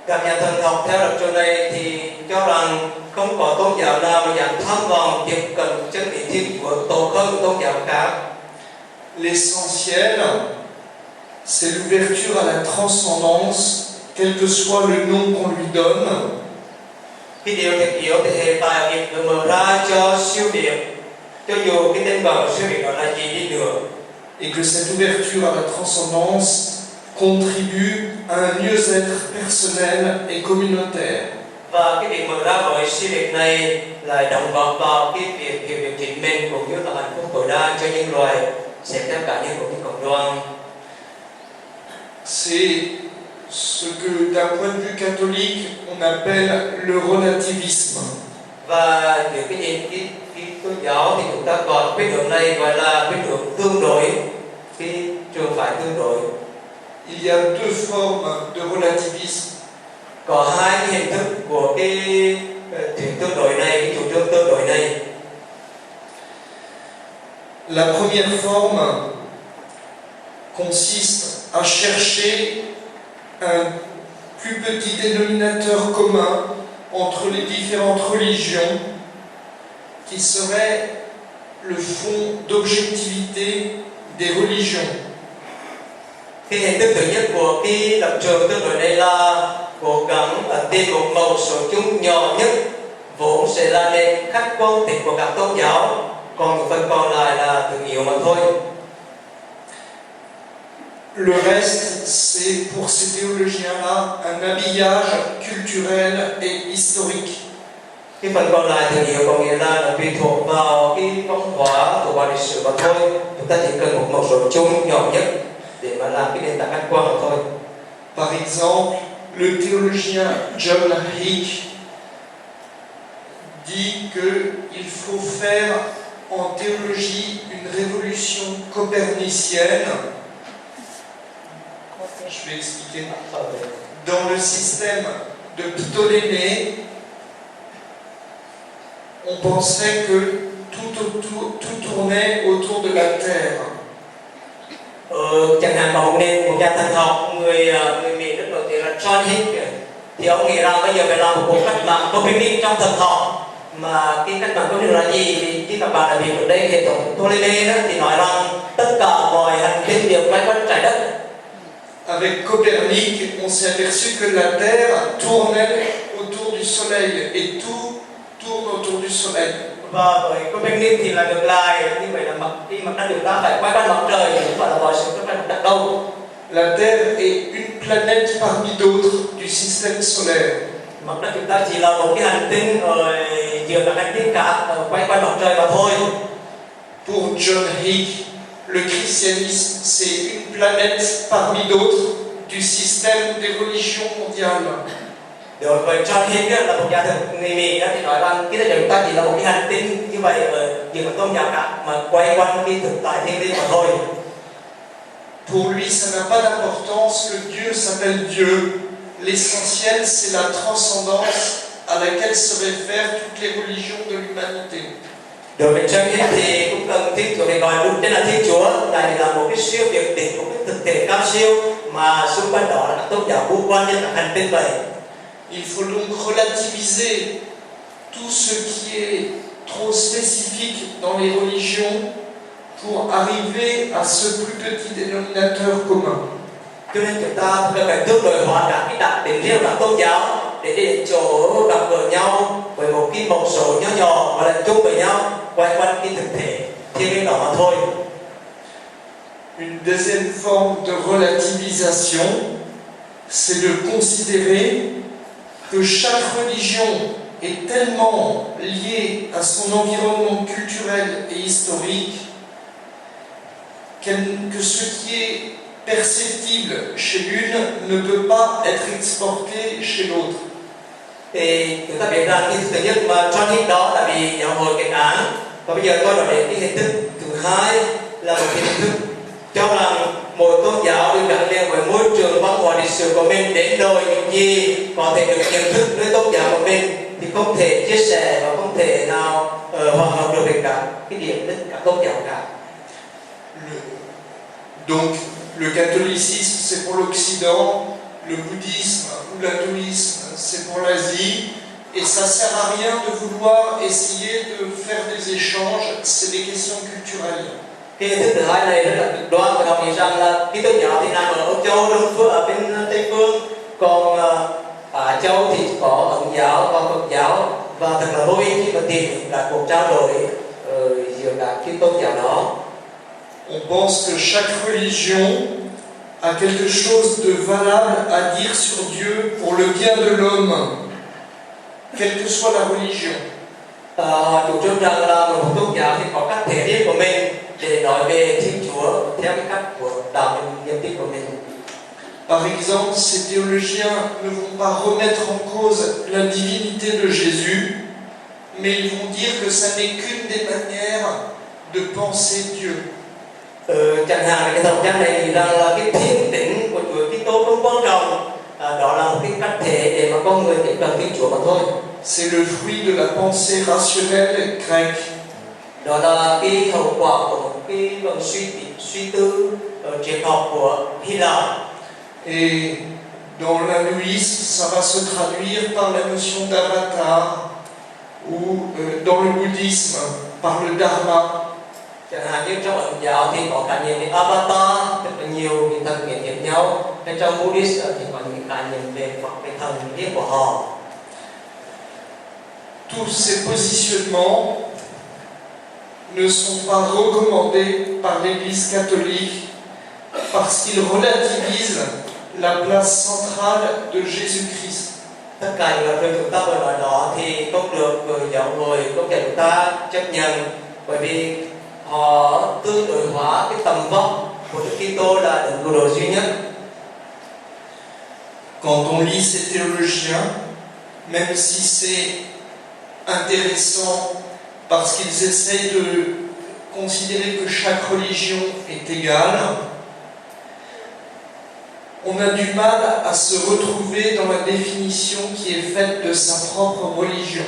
Các nhà thần học theo lập trường này thì cho rằng không có tôn giáo nào mà dám tham vọng tiếp cận chân lý Thiên Chúa tốt hơn tôn giáo khác. L'essentiel, c'est l'ouverture à la transcendance, quel que soit le nom qu'on lui donne. Cái điều thiết yếu thì hiện tại việc được mở ra cho siêu việt, cho dù cái tên gọi của siêu việt đó là gì đi nữa. Et que cette ouverture à la transcendance contribue à un mieux-être personnel et communautaire. Và cái việc mở ra với siêu việt này lại đóng góp vào cái việc hiểu được chính mình cũng như là hạnh phúc tối đa cho nhân loại, xét theo cá nhân của những cộng đoàn. C'est ce que, d'un point de vue catholique, on appelle le relativisme. Và những cái nhìn cái tôn giáo thì chúng ta gọi khuynh hướng này gọi là khuynh hướng tương đối, cái trường phái tương đối. Il y a deux formes de relativisme. Có hai cái hình thức của cái thuyết tương đối này, cái chủ trương tương đối này. La première forme consiste à chercher un plus petit dénominateur commun entre les différentes religions qui serait le fond d'objectivité des religions. Cái hình thức thứ nhất của cái lập trường tương đối này là cố gắng tìm một mẫu số chung nhỏ nhất vốn sẽ là nền khách quan tính của các tôn giáo, còn những phần còn lại là thứ yếu mà thôi. Le reste, c'est pour ces théologiens-là un habillage culturel et historique. Cái phần còn lại thứ yếu có nghĩa là tùy thuộc vào cái văn hóa, thuộc vào lịch sử mà thôi. Chúng ta chỉ cần một mẫu số chung nhỏ nhất để mà làm cái nền tảng khách quan mà thôi. Par exemple, le théologien John Hick dit qu'il faut faire en théologie une révolution copernicienne. Je vais expliquer. Dans le système de Ptolémée, on pensait que tout tournait autour de la Terre. Chẳng hạn một nhà thần học người Mỹ rất nổi tiếng là John Hick, thì ông nghĩ rằng bây giờ phải làm một cuộc cách mạng Copernic trong thần học. Mà cái cách mạng Copernic là gì? Thì khi các bạn đã biết ở đây hệ thống Ptolemê đó thì nói rằng tất cả mọi hành tinh đều quay quanh trái đất. Avec Copernic, on s'est aperçu que la Terre tournait autour du du soleil et tout tourne autour du soleil. Và với Copernicus thì là ngược lại, như vậy là khi mặt đất chúng ta phải quay quanh mặt trời thì không phải là mọi sự quay quanh mặt đất đâu. La Terre est une planète parmi d'autres du système solaire. Mặt đất chúng ta chỉ là một cái hành tinh ở giữa các hành tinh khác quay quanh mặt trời mà thôi. Pour John Hick, le christianisme, c'est une planète parmi d'autres du système des religions mondiales. Đối với John Hick là một nhà thực người Mỹ thì nói rằng cái chúng ta chỉ là một cái hành tinh như vậy ở giữa các tôn giáo khác mà quay quanh cái thực tại thiên liêng mà thôi. Pour lui, ça n'a pas d'importance que Dieu s'appelle Dieu. L'essentiel, c'est la transcendance à laquelle se réfèrent toutes les religions de l'humanité. Đối với John Hick thì cũng cần Thiên Chúa để gọi đúng tên là Thiên Chúa, tại là một cái siêu việt định, một cái thực thể cao siêu mà xung quanh đó là các tôn giáo vô quan như các hành tinh vậy. Il faut donc relativiser tout ce qui est trop spécifique dans les religions pour arriver à ce plus petit dénominateur commun. Cho nên chúng ta phải tương đối hóa các cái đặc điểm riêng của tôn giáo để đến chỗ gặp gỡ nhau với một cái mẫu số nhỏ nhỏ và là chung với nhau quay quanh cái thực thể thiên liêng đó mà thôi. Une deuxième forme de relativisation, c'est de considérer que chaque religion est tellement liée à son environnement culturel et historique que ce qui est perceptible chez l'une ne peut pas être exporté chez l'autre. Thì chúng ta biết rằng cái thứ nhất mà John Hick đó là vì giáo hội kết án, và bây giờ tôi nói đến cái hình thức thứ hai là một hình thức cho rằng mỗi tôn giáo được gắn liền với môi trường văn hóa lịch sử của mình, đến đời những gì có thể được nhận thức nơi tôn giáo của mình thì không thể chia sẻ và không thể nào hòa hợp được với các cái điểm đến các tôn giáo khác. Donc le catholicisme c'est pour l'Occident, le bouddhisme ou l'hindouisme c'est pour l'Asie, et ça sert à rien de vouloir essayer de faire des échanges, c'est des questions culturelles. Cái hình thức thứ hai này rất là cực đoan và đồng ý rằng là cái tôn giáo thì nằm ở Âu Châu, Đông phương ở bên Tây phương, còn ở Châu thì có Ấn giáo và Phật giáo, và thật là vô ích khi mà tìm là cuộc trao đổi giữa các cái tôn giáo đó. On pense que chaque religion a quelque chose de valable à dire sur Dieu pour le bien de l'homme, quelle que soit la religion. Họ chủ trương rằng là một tôn giáo thì có các thể riêng của mình để nói về Thiên Chúa theo cái cách của đạo niềm tin của mình. Par exemple, ces théologiens ne vont pas remettre en cause la divinité de Jésus, mais ils vont dire que ça n'est qu'une des manières de penser Dieu. Chẳng hạn cái thần trang này rằng là cái thiên tính của Chúa Kitô không quan trọng, đó là một cái cách thể để mà con người tiếp cận Thiên Chúa mà thôi. C'est le fruit de la pensée rationnelle grecque. Đó là cái hậu quả của một cái suy tư triết học của Hy Lạp. Et dans l'hindouisme, ça va se traduire par la notion d'avatar, ou dans le bouddhisme, par le dharma. Chẳng hạn như trong Ấn giáo thì có khái niệm về avatar, rất là nhiều vị thần hiện diện nhau. Hay trong Buddhist thì có những khái niệm về Phật, về thần riêng của họ. Tous ces positionnements ne sont pas recommandés par l'Église catholique parce qu'ils relativisent la place centrale de Jésus-Christ. Tất cả những lời chúng ta vừa nói đó thì không được giáo hội, không thể chúng ta chấp nhận, bởi vì họ tương đối hóa cái tầm vóc của Đức Kitô là đấng cứu độ duy nhất. Quand on lit ces théologiens, même si c'est intéressant parce qu'ils essayent de considérer que chaque religion est égale, on a du mal à se retrouver dans la définition qui est faite de sa propre religion.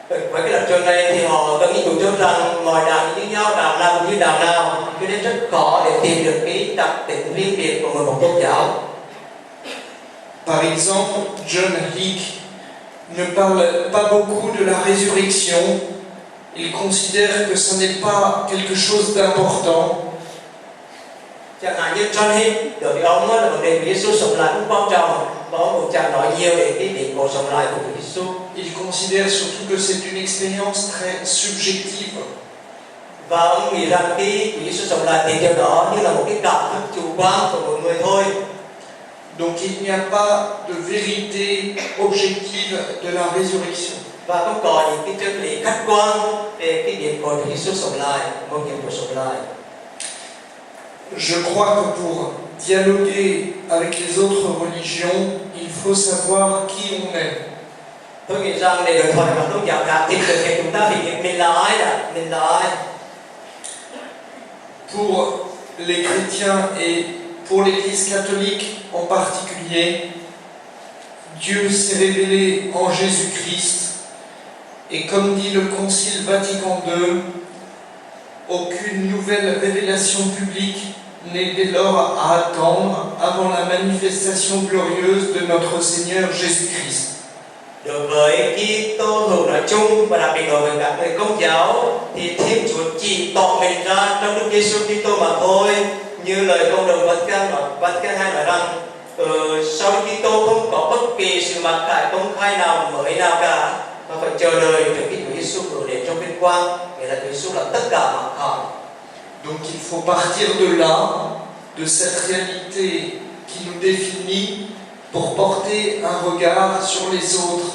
Với cái lập trường này thì họ gần như chủ trương rằng mọi đạo như nhau, đạo nào cũng như đạo nào, cho nên rất khó để tìm được cái đặc tính riêng biệt của một tôn giáo. Par exemple, John Hick ne parle pas beaucoup de la résurrection. Il considère que ce n'est pas quelque chose d'important. Chẳng hạn như John Hick, đối với ông là vấn đề của Giêsu sống lại cũng quan trọng, có một tràng nói nhiều về cái biến cố sống lại của Chúa Giêsu. Il considère surtout que c'est une expérience très subjective. Và ông nghĩ rằng cái Chúa Giêsu sống lại thì điều đó như là một cái cảm thức chủ quan của mỗi người thôi. Donc il n'y a pas de vérité objective de la résurrection. Và không có những cái chân lý khách quan về cái biến cố Chúa Giêsu sống lại, một nghiệp của sống lại. Je crois que pour dialoguer avec les autres religions, il faut savoir qui on est. Tôi nghĩ rằng để đối thoại với các tôn giáo khác thì trước hết chúng ta phải biết mình là ai đã, mình là ai. Pour les chrétiens et pour l'Église catholique en particulier, Dieu s'est révélé en Jésus-Christ et comme dit le Concile Vatican II, aucune nouvelle révélation publique n'est dès lors à attendre avant la manifestation glorieuse de notre Seigneur Jésus-Christ. Đối với Kitô hữu nói chung và đặc biệt đối với các người Công giáo thì Thiên Chúa chỉ tỏ mình ra trong Đức Giêsu Kitô mà thôi, như lời Công đồng Vatican II nói rằng sau Kitô không có bất kỳ sự mặc khải công khai nào mới nào cả, mà phải chờ đợi trước khi Chúa Giêsu đổ đến trong vinh quang, nghĩa là Chúa Giêsu là tất cả mặc khải. Donc il faut partir de là, de cette réalité qui nous définit, pour porter un regard sur les autres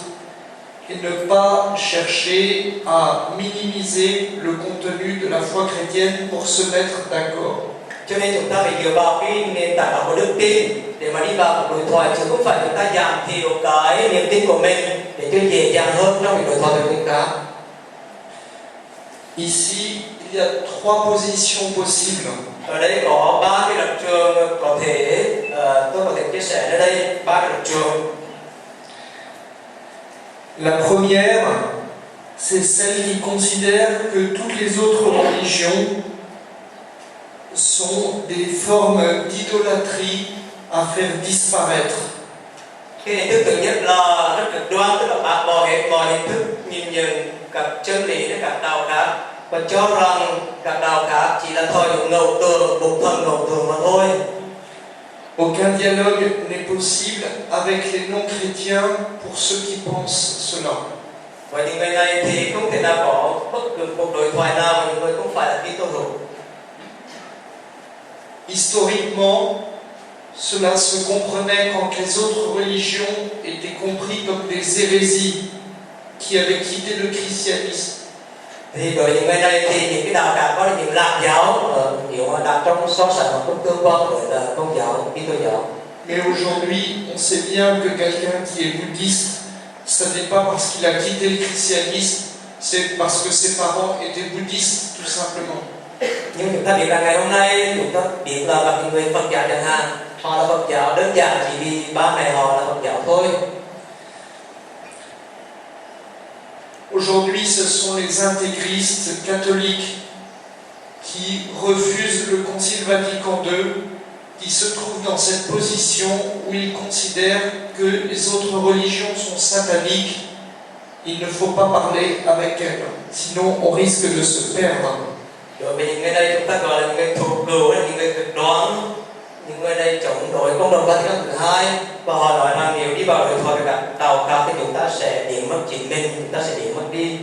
et ne pas chercher à minimiser le contenu de la foi chrétienne pour se mettre d'accord. Cho nên chúng ta phải dựa vào cái nền tảng của đức tin để mà đi vào cuộc đối thoại, chứ không phải chúng ta giảm thiểu cái niềm tin của mình để cho dễ dàng hơn trong việc đối thoại với người khác. Ici, il y a trois positions possibles. Ở đây có ba cái lập trường có thể tôi có thể chia sẻ ở đây ba cái lập trường. La première, c'est celle qui considère que toutes les autres religions sont des formes d'idolâtrie à faire disparaître. Cái hình thức thứ nhất là rất cực đoan, tức là bác bỏ hết mọi hình thức nhìn nhận các chân lý đến các đạo khác và cho rằng các đạo khác chỉ là thờ những ngẫu tượng, một thần ngẫu tượng mà thôi. Aucun dialogue n'est possible avec les non-chrétiens pour ceux qui pensent cela. Và những người này thì không thể nào có bất cứ cuộc đối thoại nào với những người không phải là Kitô hữu. Historiquement, cela se comprenait quand les autres religions étaient comprises comme des hérésies qui avaient quitté le christianisme. Thì đối với những người này thì những cái đạo khác có những lạc giáo kiểu mà đặt trong so sánh hoặc trong tương quan với là Công giáo, Kitô giáo. Mais aujourd'hui, on sait bien que quelqu'un qui est bouddhiste, ce n'est pas parce qu'il a quitté le christianisme, c'est parce que ses parents étaient bouddhistes, tout simplement. Nhưng chúng ta biết là ngày hôm nay chúng ta biết là những người Phật giáo chẳng hạn, họ là Phật giáo đơn giản chỉ vì ba mẹ họ là Phật giáo thôi. Aujourd'hui, ce sont les intégristes catholiques qui refusent le Concile Vatican II, qui se trouvent dans cette position où ils considèrent que les autres religions sont sataniques. Il ne faut pas parler avec elles, sinon on risque de se perdre. Đối với những người này chúng ta gọi là những người thuộc cừu, những người cực đoan, những người này chống đối Công đồng Vatican II và họ nói rằng nếu đi vào đối thoại với các đạo khác thì chúng ta sẽ biến mất chính mình, chúng ta sẽ biến mất đi.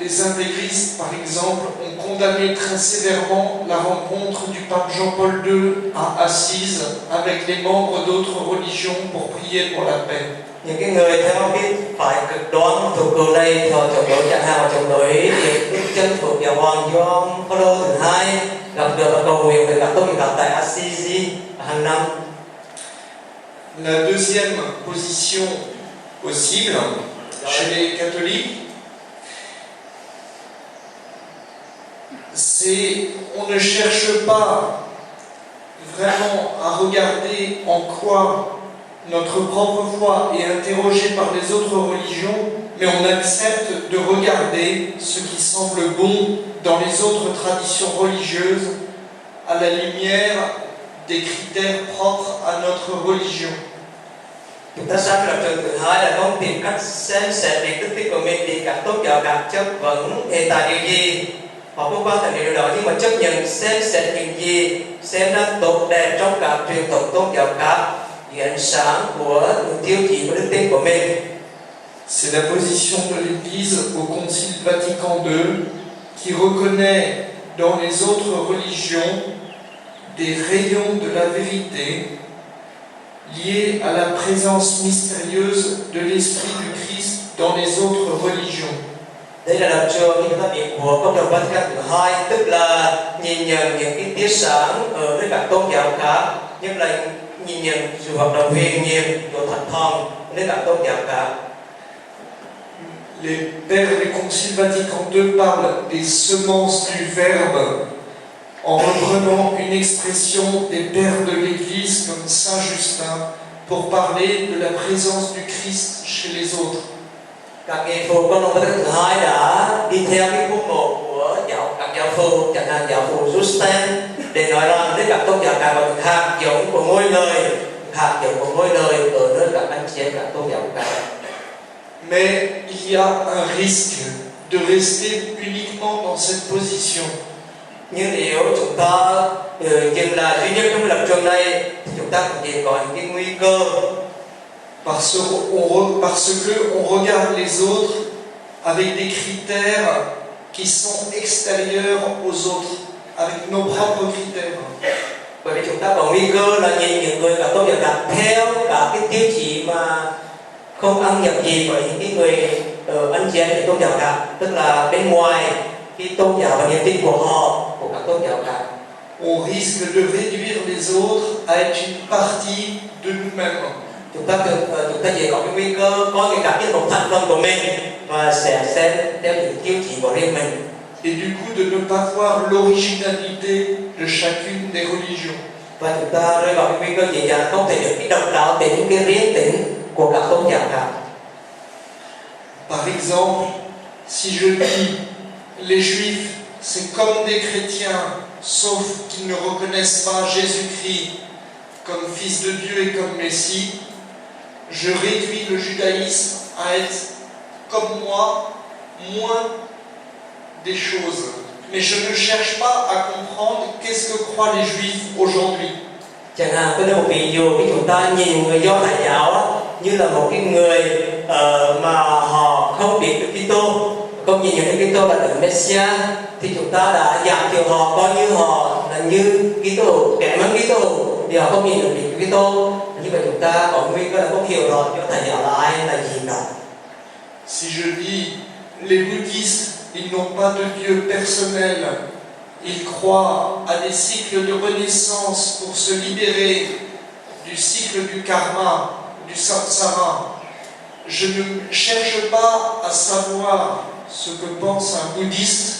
Les intégristes, par exemple, ont condamné très sévèrement la rencontre du pape Jean-Paul II à Assise avec les membres d'autres religions pour prier pour la paix. Những cái người theo cái phái cực đoan thuộc cừu này họ chống đối chẳng hạn, chống đối việc Đức Chân Phước Giáo Hoàng Gioan Phaolô thứ hai gặp gỡ và cầu nguyện với các tôn giáo tại Assisi hàng năm. La deuxième position possible chez les catholiques, c'est on ne cherche pas vraiment à regarder en quoi notre propre foi est interrogée par les autres religions, mais on accepte de regarder ce qui semble bon dans les autres traditions religieuses à la lumière des critères propres à notre religion. Chúng ta sang lập trường thứ hai là không tìm cách xem xét về đức tin của mình thì các tôn giáo khác chất vấn hiện tại điều gì. Họ không quan thành điều đó nhưng mà chấp nhận xem xét những gì xem ra tốt đẹp trong các truyền thống tôn giáo khác, những ánh sáng của tiêu chí của đức tin của mình. C'est la position de l'Église au Concile Vatican II qui reconnaît dans les autres religions des rayons de la vérité liés à la présence mystérieuse de l'Esprit du Christ dans les autres religions. Đây là lập trường như chúng ta biết của Công đồng Vatican thứ hai, tức là nhìn nhận những cái tia sáng ở với các tôn giáo khác, nhưng là nhìn nhận sự hoạt động huyền nhiệm của Thần Thần với các tôn giáo khác. Les pères du Concile Vatican II parlent des semences du Verbe en reprenant une expression des pères de l'Église comme Saint Justin pour parler de la présence du Christ chez les autres. Các nghi phụ Công đồng Vatican thứ hai đã đi theo cái khuôn mẫu của các giáo phụ, chẳng hạn giáo phụ Justin, để nói rằng với các tôn giáo khác là hạt giống của ngôi lời, hạt giống của ngôi lời ở nơi các anh chị em các tôn giáo khác. Mais il y a un risque de rester uniquement dans cette position. Nhưng nếu chúng ta dừng lại duy nhất trong lập trường này thì chúng ta cũng chỉ có những cái nguy cơ. Parce que on regarde les autres avec des critères qui sont extérieurs aux autres, avec nos propres critères. Bởi vì chúng ta có nguy cơ là nhìn những người các tôn giáo khác theo cả cái tiêu chí mà không ăn nhập gì với những cái người anh chị em những tôn giáo khác, tức là bên ngoài cái tôn giáo và niềm tin của họ của các tôn giáo khác. On risque de réduire les autres à être une partie de nous-mêmes. Chúng ta dễ có cái nguy cơ coi cái cá nhân một thành phần của mình và sẽ xem theo những tiêu chí của riêng mình. Et du coup de ne pas voir l'originalité de chacune des religions. Và chúng ta rơi vào cái nguy cơ dễ dàng không thể được cái độc đáo đến những cái riêng tính của các tôn giáo khác. Par exemple, si je dis les Juifs c'est comme des chrétiens, sauf qu'ils ne reconnaissent pas Jésus-Christ comme Fils de Dieu et comme Messie, je réduis le judaïsme à être comme moi, moins des choses. Mais je ne cherche pas à comprendre qu'est-ce que croient les Juifs aujourd'hui. Chẳng hạn tôi lấy một ví dụ, khi chúng ta nhìn người Do Thái giáo như là một cái người mà họ không biết được Kitô, không nhìn nhận được Kitô là đấng Messia, thì chúng ta đã giảm thiểu họ coi như họ là như Kitô, kém hơn Kitô, vì họ không nhìn được Kitô. Như vậy chúng ta có nguy cơ là không hiểu rõ Do Thái giáo là ai là gì cả. Si je dis les bouddhistes, ils n'ont pas de Dieu personnel. Ils croient à des cycles de renaissance pour se libérer du cycle du karma, du samsara. Je ne cherche pas à savoir ce que pense un bouddhiste,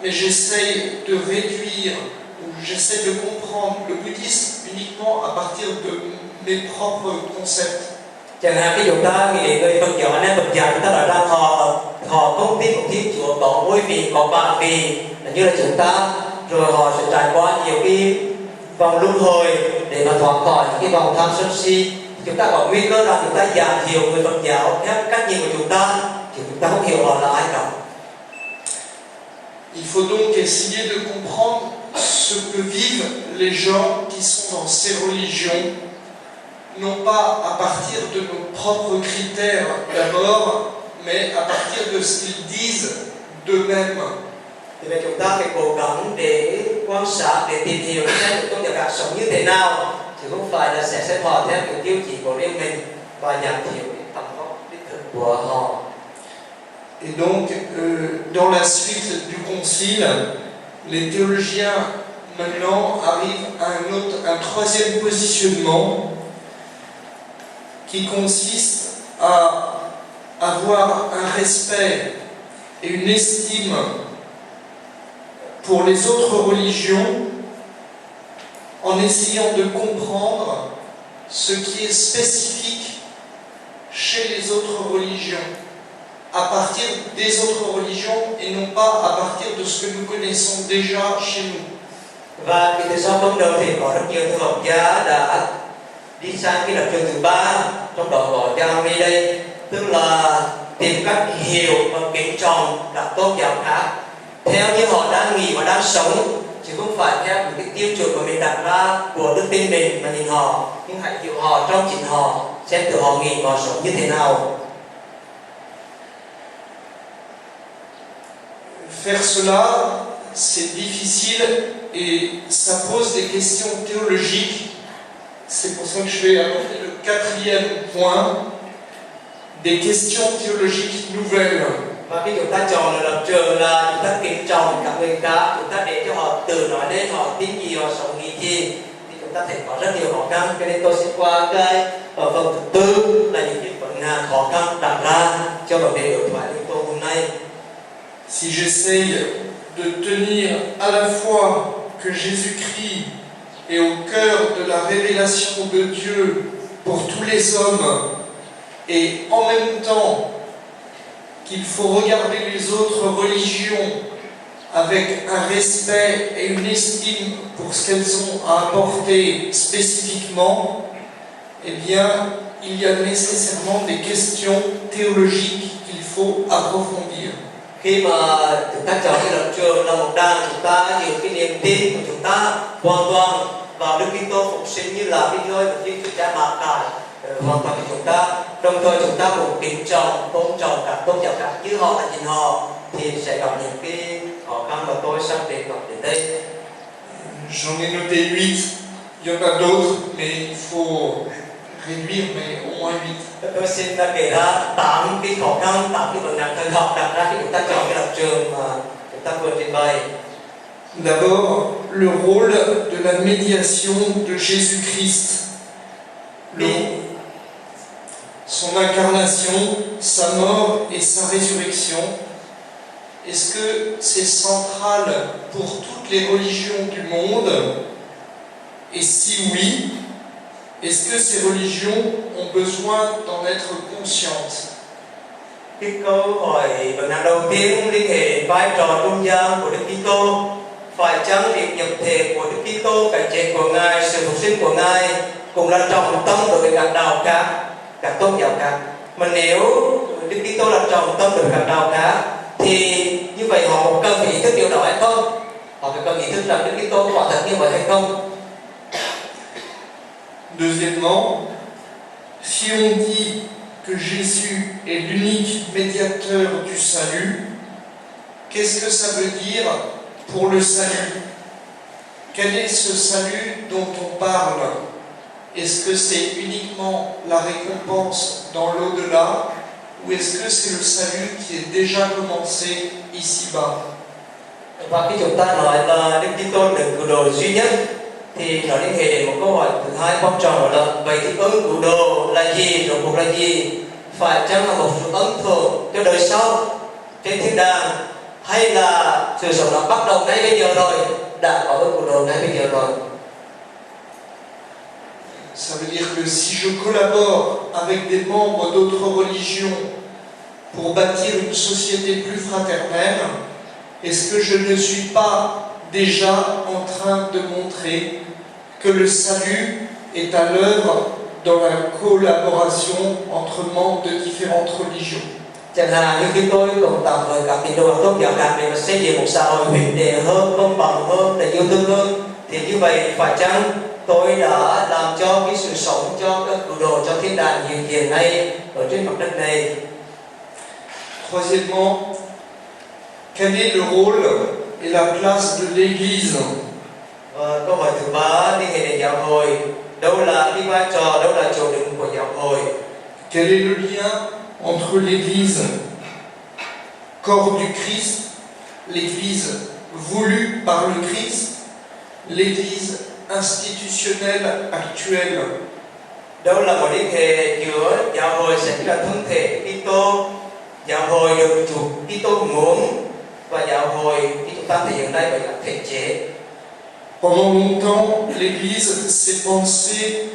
mais j'essaie de réduire, ou j'essaie de comprendre le bouddhisme uniquement à partir de mes propres concepts. Chẳng hạn khi chúng ta nghĩ đến người Phật giáo, anh em Phật giáo chúng ta nói rằng họ không tin một Thiên Chúa có ngôi vị, có bản vị như là chúng ta, rồi họ sẽ trải qua nhiều cái vòng luân hồi để mà thoát khỏi những cái vòng tham sân si. Chúng ta có nguy cơ là chúng ta giảm thiểu người Phật giáo theo cách nhìn của chúng ta, thì chúng ta không hiểu họ là ai cả. Il faut donc essayer de comprendre ce que vivent les gens qui sont dans ces religions, non pas à partir de nos propres critères d'abord, mais à partir de ce qu'ils disent d'eux-mêmes. Thì vậy chúng ta phải cố gắng để quan sát, để tìm hiểu xem tôn giáo khác sống như thế nào, chứ không phải là sẽ xếp họ theo những tiêu chí của riêng mình và giảm thiểu cái tầm vóc đích thực của họ. Et donc, dans la suite du concile, les théologiens maintenant arrivent à un troisième positionnement qui consiste à avoir un respect et une estime pour les autres religions en essayant de comprendre ce qui est spécifique chez les autres religions, à partir des autres religions et non pas à partir de ce que nous connaissons déjà chez nous. Và cái sau công đầu thì có rất nhiều học gia đã đi sang cái lập trường thứ ba, trong đó có Jeremy đây, tức là tìm cách hiểu và kính trọng các tôn giáo khác theo như họ đang nghĩ và đang sống, chứ không phải theo những cái tiêu chuẩn mà mình đặt ra của đức tin mình mà nhìn họ, nhưng hãy hiểu họ trong chính họ, xem thử họ nghĩ họ sống như thế nào. Faire cela, c'est difficile et ça pose des questions théologiques. C'est pour ça que je vais aborder le quatrième point, des questions théologiques nouvelles. Và khi chúng ta chọn là lập trường là chúng ta kính trọng các người khác, chúng ta để cho họ tự nói lên họ tin gì, họ sống nghĩ gì, thì chúng ta thấy có rất nhiều khó khăn. Cho nên tôi sẽ qua cái ở phần thứ tư là những cái vấn nạn khó khăn đặt ra cho vấn đề đối thoại của tôi hôm nay. Si j'essaye de tenir à la fois que Jésus-Christ est au cœur de la révélation de Dieu pour tous les hommes et en même temps qu'il faut regarder les autres religions avec un respect et une estime pour ce qu'elles ont à apporter spécifiquement, eh bien, il y a nécessairement des questions théologiques qu'il faut approfondir. Khi mà chúng ta chọn cái lập trường là một đàn, chúng ta giữ cái niềm tin của chúng ta hoàn toàn vào Đức Kitô phục sinh như là cái nơi mà Thiên Chúa Cha mặc khải hoàn toàn của chúng ta. Đồng thời chúng ta cũng kính trọng, tôn trọng các tôn giáo khác như họ là chính họ, thì sẽ gặp những cái khó khăn mà tôi sắp đề cập đến đây. J'en ai noté 8, il y en a d'autres, mais il faut réduire, mais au moins 8. Tôi xin kể ra 8 cái khó khăn, 8 cái vấn nạn thần học đặt ra khi chúng ta chọn cái lập trường mà chúng ta vừa trình bày. D'abord, le rôle de la médiation de Jésus-Christ. Son incarnation, sa mort et sa résurrection. Est-ce que c'est central pour toutes les religions du monde? Et si oui, est-ce que ces religions ont besoin d'en être conscientes? Cái câu hỏi vấn nạn đầu tiên liên hệ đến vai trò trung gian của Đức Kitô. Phải chăng việc nhập thể của Đức Kitô, cái chết của Ngài, sự phục sinh của Ngài cũng là trọng tâm đối với các đạo khác, các tôn giáo khác? Mà nếu Đức Kitô là trọng tâm đối với các đạo khác, thì như vậy họ cũng cần phải ý thức điều đó hay không? Họ phải cần ý thức rằng Đức Kitô quả thật như vậy hay không? Deuxièmement, si on dit que Jésus est l'unique médiateur du salut, qu'est-ce que ça veut dire pour le salut? Quel est ce salut dont on parle? Est-ce que c'est uniquement la récompense dans l'au-delà, ou est-ce que c'est le salut qui est déjà commencé ici-bas? Và khi chúng ta nói là Đức Kitô là cứu độ duy nhất, thì nó liên hệ đến một câu hỏi thứ hai quan trọng là vậy thì ơn cứu độ là gì, rốt cuộc là gì? Phải chăng là một sự ân thường cho đời sau trên thiên đàng, hay là sự sống đó bắt đầu ngay bây giờ rồi, đã có ơn cứu độ ngay bây giờ rồi? Ça veut dire que si je collabore avec des membres d'autres religions pour bâtir une société plus fraternelle, est-ce que je ne suis pas déjà en train de montrer que le salut est à l'œuvre dans la collaboration entre membres de différentes religions? Chẳng hạn như khi tôi cộng tác với các tín đồ tôn giáo khác để xây dựng một xã hội huynh đệ hơn, công bằng hơn, để yêu thương hơn, thì như vậy phải chăng tôi đã làm cho cái sự sống, cho các cứu độ, cho thiên đàng hiện nay ở trên mặt đất này? Troisièmement, quel est le rôle et la place de l'Église? Câu hỏi thứ ba liên hệ đến giáo hội. Đâu là cái vai trò, đâu là chỗ đứng của giáo hội? Quel est le lien entre l'Église, corps du Christ, l'Église voulue par le Christ, l'Église institutionnelle actuelle? Đâu là một liên hệ giữa giáo hội sẽ là thân thể Kitô, giáo hội được chủ Kitô muốn, và giáo hội khi chúng ta thể hiện đây bởi các thể chế? Pendant longtemps, l'Église s'est pensée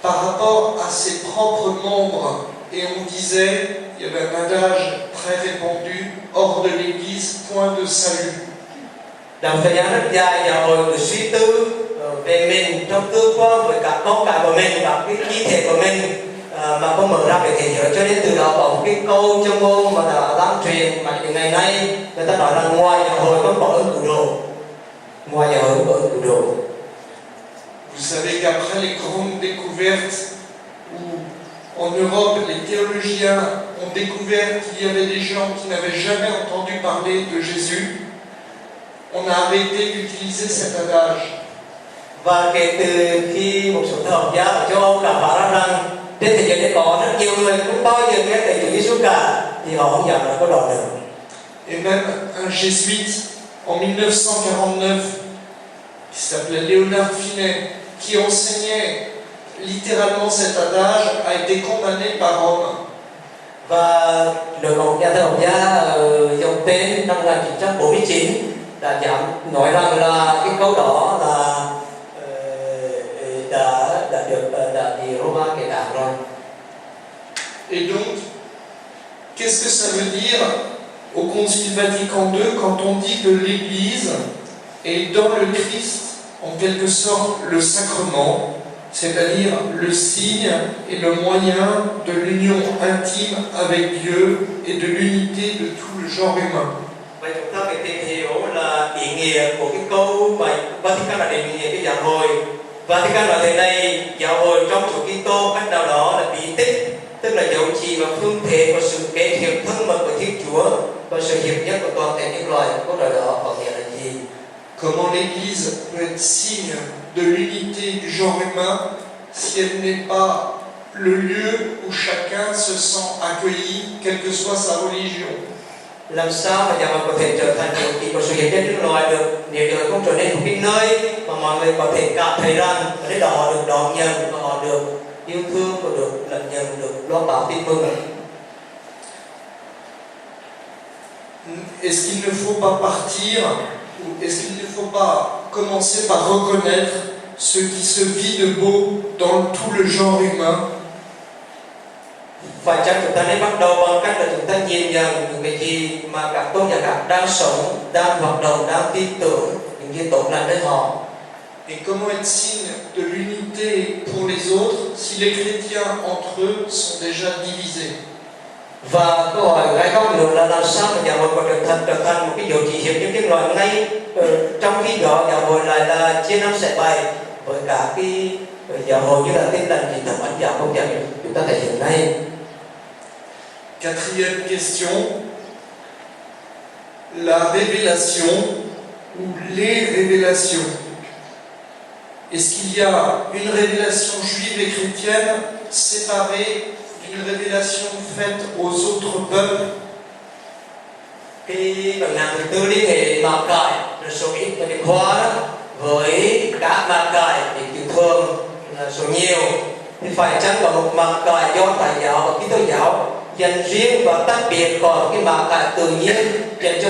par rapport à ses propres membres, et on disait, il y avait un adage très répandu, hors de l'Église, point de salut. Trong thời gian rất dài, giáo hội được suy tư về mình trong tương quan với các con cái của mình, các cái chi thể của mình, mà không mở ra về thể hiểu, cho nên từ đó có một cái câu trong môn mà đã lan truyền mà những ngày nay người ta nói là ngoài nhà hội vẫn có ơn cử đồ, ngoài nhà hội có ơn cử đồ. Vous savez qu'après les grandes découvertes où en Europe les théologiens ont découvert qu'il y avait des gens qui n'avaient jamais entendu parler de Jésus, on a arrêté d'utiliser cet adage. Và kể từ khi một số thờ học gia ở châu Âu khám phá ra rằng trên thế giới này có rất nhiều người cũng bao giờ nghe tới Chúa Giêsu cả, thì họ không dám nói câu đó nữa. Et même un jésuite en 1949 qui s'appelait Léonard Finet, qui enseignait littéralement cet adage, a été condamné par Rome. Và được một nhà thờ học gia dòng tên năm 1949 đã dám nói rằng là cái câu đó là đã bị Roma kể cả rồi. Et donc, qu'est-ce que ça veut dire au Concile Vatican II quand on dit que l'Église est dans le Christ en quelque sorte le sacrement, c'est-à-dire le signe et le moyen de l'union intime avec Dieu et de l'unité de tout le genre humain. Vậy chúng ta phải tìm hiểu là ý nghĩa của cái câu mà Vatican đã định nghĩa cái giáo hội. Vatican nói thế này, giáo hội trong Chúa Kitô cách nào đó là bí tích, tức là dấu chỉ và phương thế của sự kết hiệp thân mật của Thiên Chúa và sự hiệp nhất của toàn thể nhân loại. Câu nói đó có nghĩa là gì? Comment l'Église peut être signe de l'unité du genre humain si elle n'est pas le lieu où chacun se sent accueilli, quelle que soit sa religion. Làm sao mà giáo hội có thể trở thành dấu chỉ của sự hiệp nhất nhân loại được nếu giáo hội không trở nên một cái nơi mà mọi người có thể cảm thấy rằng ở đây đó họ được đón nhận và họ được yêu thương và được lẫn nhận, được loan báo tin mừng. Est-ce qu'il ne faut pas partir, ou est-ce qu'il ne faut pas commencer par reconnaître ce qui se vit de beau dans tout le genre humain? Phải chăng chúng ta nên bắt đầu bằng cách là chúng ta nhìn nhận những cái gì mà các tôn giáo khác đang sống, đang hoạt động, đang tin tưởng, những gì tốt lành với họ. Et comment être signe de l'unité pour les autres si les chrétiens entre eux sont déjà divisés? Và câu hỏi gay góc nữa là làm sao mà giáo hội có trở thành một cái dấu chỉ hiệp nhất nhân loại ngay trong khi đó giáo hội lại là chia năm xẻ bảy với cả cái giáo hội như là Tin Lành, Chính Thống, Ấn Giáo, Công giáo chúng ta thể hiện nay. Quatrième question, la révélation ou les révélations. Est-ce qu'il y a une révélation juive et chrétienne séparée d'une révélation faite aux autres peuples? Cái phần nào thứ tư liên hệ mặc cải là số ít và điểm hóa đó, với các mặc cải thì chữ thường là số nhiều, thì phải chăng có một mặc cải do Tài giáo và Kitô giáo dành riêng và tách biệt, còn cái mặc cải tự nhiên dành cho